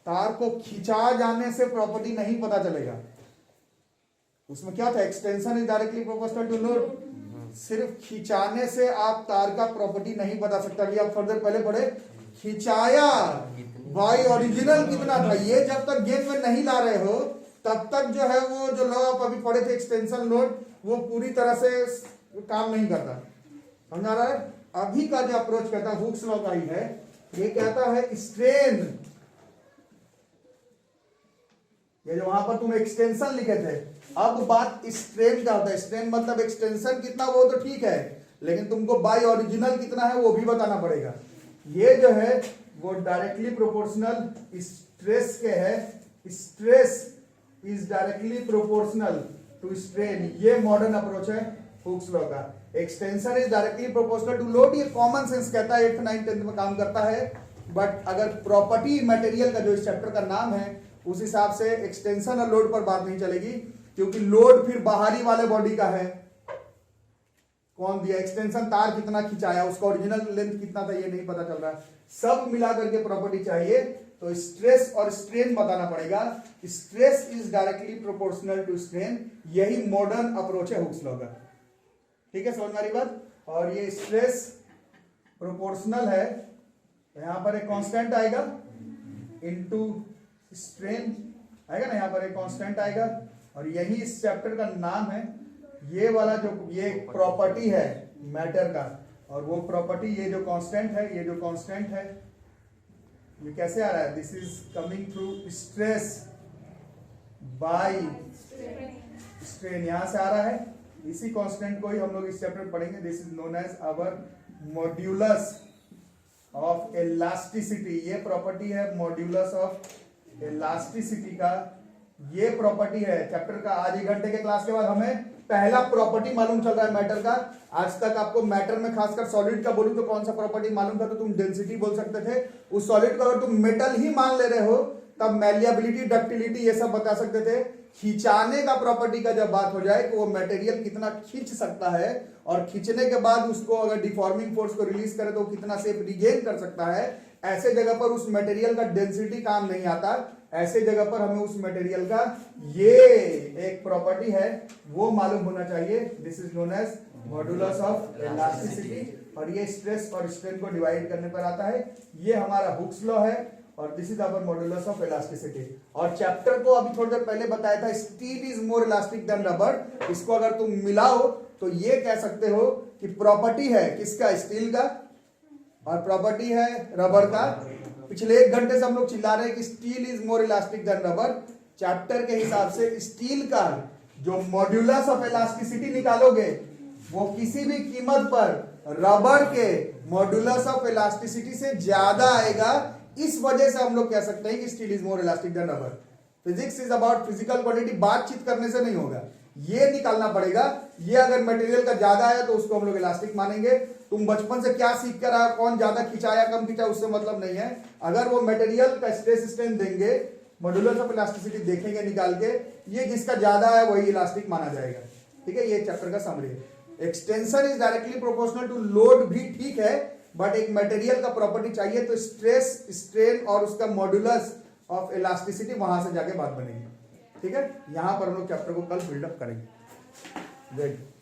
तार को खिंचा जाने से प्रॉपर्टी नहीं पता चलेगा। उसमें क्या था, extension is directly proportional to load. सिर्फ खिंचाने से आप तार का प्रॉपर्टी नहीं बता सकता। अभी आप फर्दर पहले पढ़े, खिंचाया बाई ओरिजिनल कितना था, ये जब तक गेम में नहीं ला रहे हो तब तक जो है वो जो लॉ आप अभी पढ़े थे एक्सटेंशन लोड, वो पूरी तरह से काम नहीं करता। समझ आ रहा है? अभी का जो अप्रोच कहता है हुक्स लॉ का ही है, ये कहता है स्ट्रेन। ये जो वहां पर तुम एक्सटेंशन लिखे थे, अब बात स्ट्रेन का होता है। स्ट्रेन मतलब एक्सटेंशन कितना वो तो ठीक है, लेकिन तुमको बाई ओरिजिनल कितना है वो भी बताना पड़ेगा। ये जो है वो डायरेक्टली प्रोपोर्शनल स्ट्रेस के है। Stress is directly proportional to strain. ये मॉडर्न अप्रोच है हुक्स लॉ का। Extension is directly proportional to load, ये कॉमन सेंस कहता है, 8th 9th 10th में काम करता है। बट अगर प्रॉपर्टी मटेरियल का जो इस चैप्टर का नाम है, उस हिसाब से एक्सटेंशन और लोड पर बात नहीं चलेगी, क्योंकि लोड फिर बाहरी वाले बॉडी का है। कौन दिया एक्सटेंशन, तार कितना खिंचाया, उसका ओरिजिनल लेंथ कितना था ये नहीं पता चल रहा। सब मिला करके प्रॉपर्टी चाहिए, तो स्ट्रेस और स्ट्रेन बताना पड़ेगा। Stress is directly proportional to strain, यही मॉडर्न अप्रोच है हुक्स लॉ का। ठीक है, समझ में आ रही बात? और ये स्ट्रेस प्रोपोर्शनल है, तो यहां पर एक कांस्टेंट आएगा इनटू स्ट्रेन आएगा ना, यहां पर एक कांस्टेंट आएगा, और यही इस चैप्टर का नाम है। ये वाला जो ये प्रॉपर्टी है मैटर का, और वो प्रॉपर्टी ये जो कांस्टेंट है, ये जो कांस्टेंट है ये कैसे आ रहा है, this is coming through stress by strain, यहां से आ रहा है। इसी कांस्टेंट को ही हम लोग इस चैप्टर में पढ़ेंगे। This is known as our modulus of elasticity. ये प्रॉपर्टी है मॉड्यूलस ऑफ इलास्टिसिटी का, ये प्रॉपर्टी है चैप्टर का। आज 1 घंटे के क्लास के बाद हमें पहला प्रॉपर्टी मालूम चल रहा है मैटर का। आज तक आपको मैटर में खासकर सॉलिड का बोलूं तो कौन सा प्रॉपर्टी मालूम था, तो तुम डेंसिटी बोल सकते थे। उस सॉलिड को अगर तुम मेटल ही मान ले रहे हो तब मैलिएबिलिटी, डक्टिलिटी ये सब बता सकते थे। खिंचाने का प्रॉपर्टी का जब बात हो जाए कि वो मटेरियल कितना खींच सकता है, और खींचने के बाद उसको अगर डिफॉर्मिंग फोर्स को रिलीज करे तो वो कितना शेप रिगेन कर सकता है, ऐसे जगह पर उस मटेरियल का डेंसिटी काम नहीं आता। ऐसे जगह पर हमें उस मटेरियल का ये एक प्रॉपर्टी है वो मालूम होना चाहिए। This is known as modulus of elasticity, और ये स्ट्रेस और स्ट्रेन को डिवाइड करने पर आता है। ये हमारा हुक्स लॉ है, और this is our modulus of elasticity. और चैप्टर को अभी थोड़ी देर पहले बताया था, steel is more elastic than rubber. इसको अगर तुम मिलाओ तो ये कह सकते हो कि प्रॉपर्टी है किसका, स्टील का, और प्रॉपर्टी है रबर का। पिछले 1 घंटे से हम लोग चिल्ला रहे हैं कि steel is more elastic than rubber. Chapter के हिसाब से स्टील का जो मॉड्यूलस ऑफ इलास्टिसिटी निकालोगे वो किसी भी कीमत पर रबर के मॉड्यूलस ऑफ इलास्टिसिटी से ज्यादा आएगा। इस वजह से हम लोग कह सकते हैं कि steel is more elastic than rubber. Physics is about physical quantity, बातचीत करने से नहीं होगा, ये निकालना पड़ेगा। ये अगर मटेरियल का ज्यादा है तो उसको हम लोग इलास्टिक मानेंगे। तुम बचपन से क्या सीख कर आए, कौन ज्यादा खिंचाया कम खिंचा, उससे मतलब नहीं है। अगर वो मटेरियल का स्ट्रेस स्ट्रेन देंगे, मॉड्यूलस ऑफ इलास्टिसिटी देखेंगे निकाल के, ये जिसका ज्यादा है वही इलास्टिक माना जाएगा। ठीक है, ये चैप्टर का समरी है। Extension is directly proportional to load भी ठीक है, बट एक मटेरियल का प्रॉपर्टी चाहिए, तो स्ट्रेस स्ट्रेन और उसका मॉड्यूलस ऑफ इलास्टिसिटी वहां से जाके बात बनेगी। ठीक है, यहां पर हम लोग चैप्टर को कल बिल्डअप करेंगे। गुड।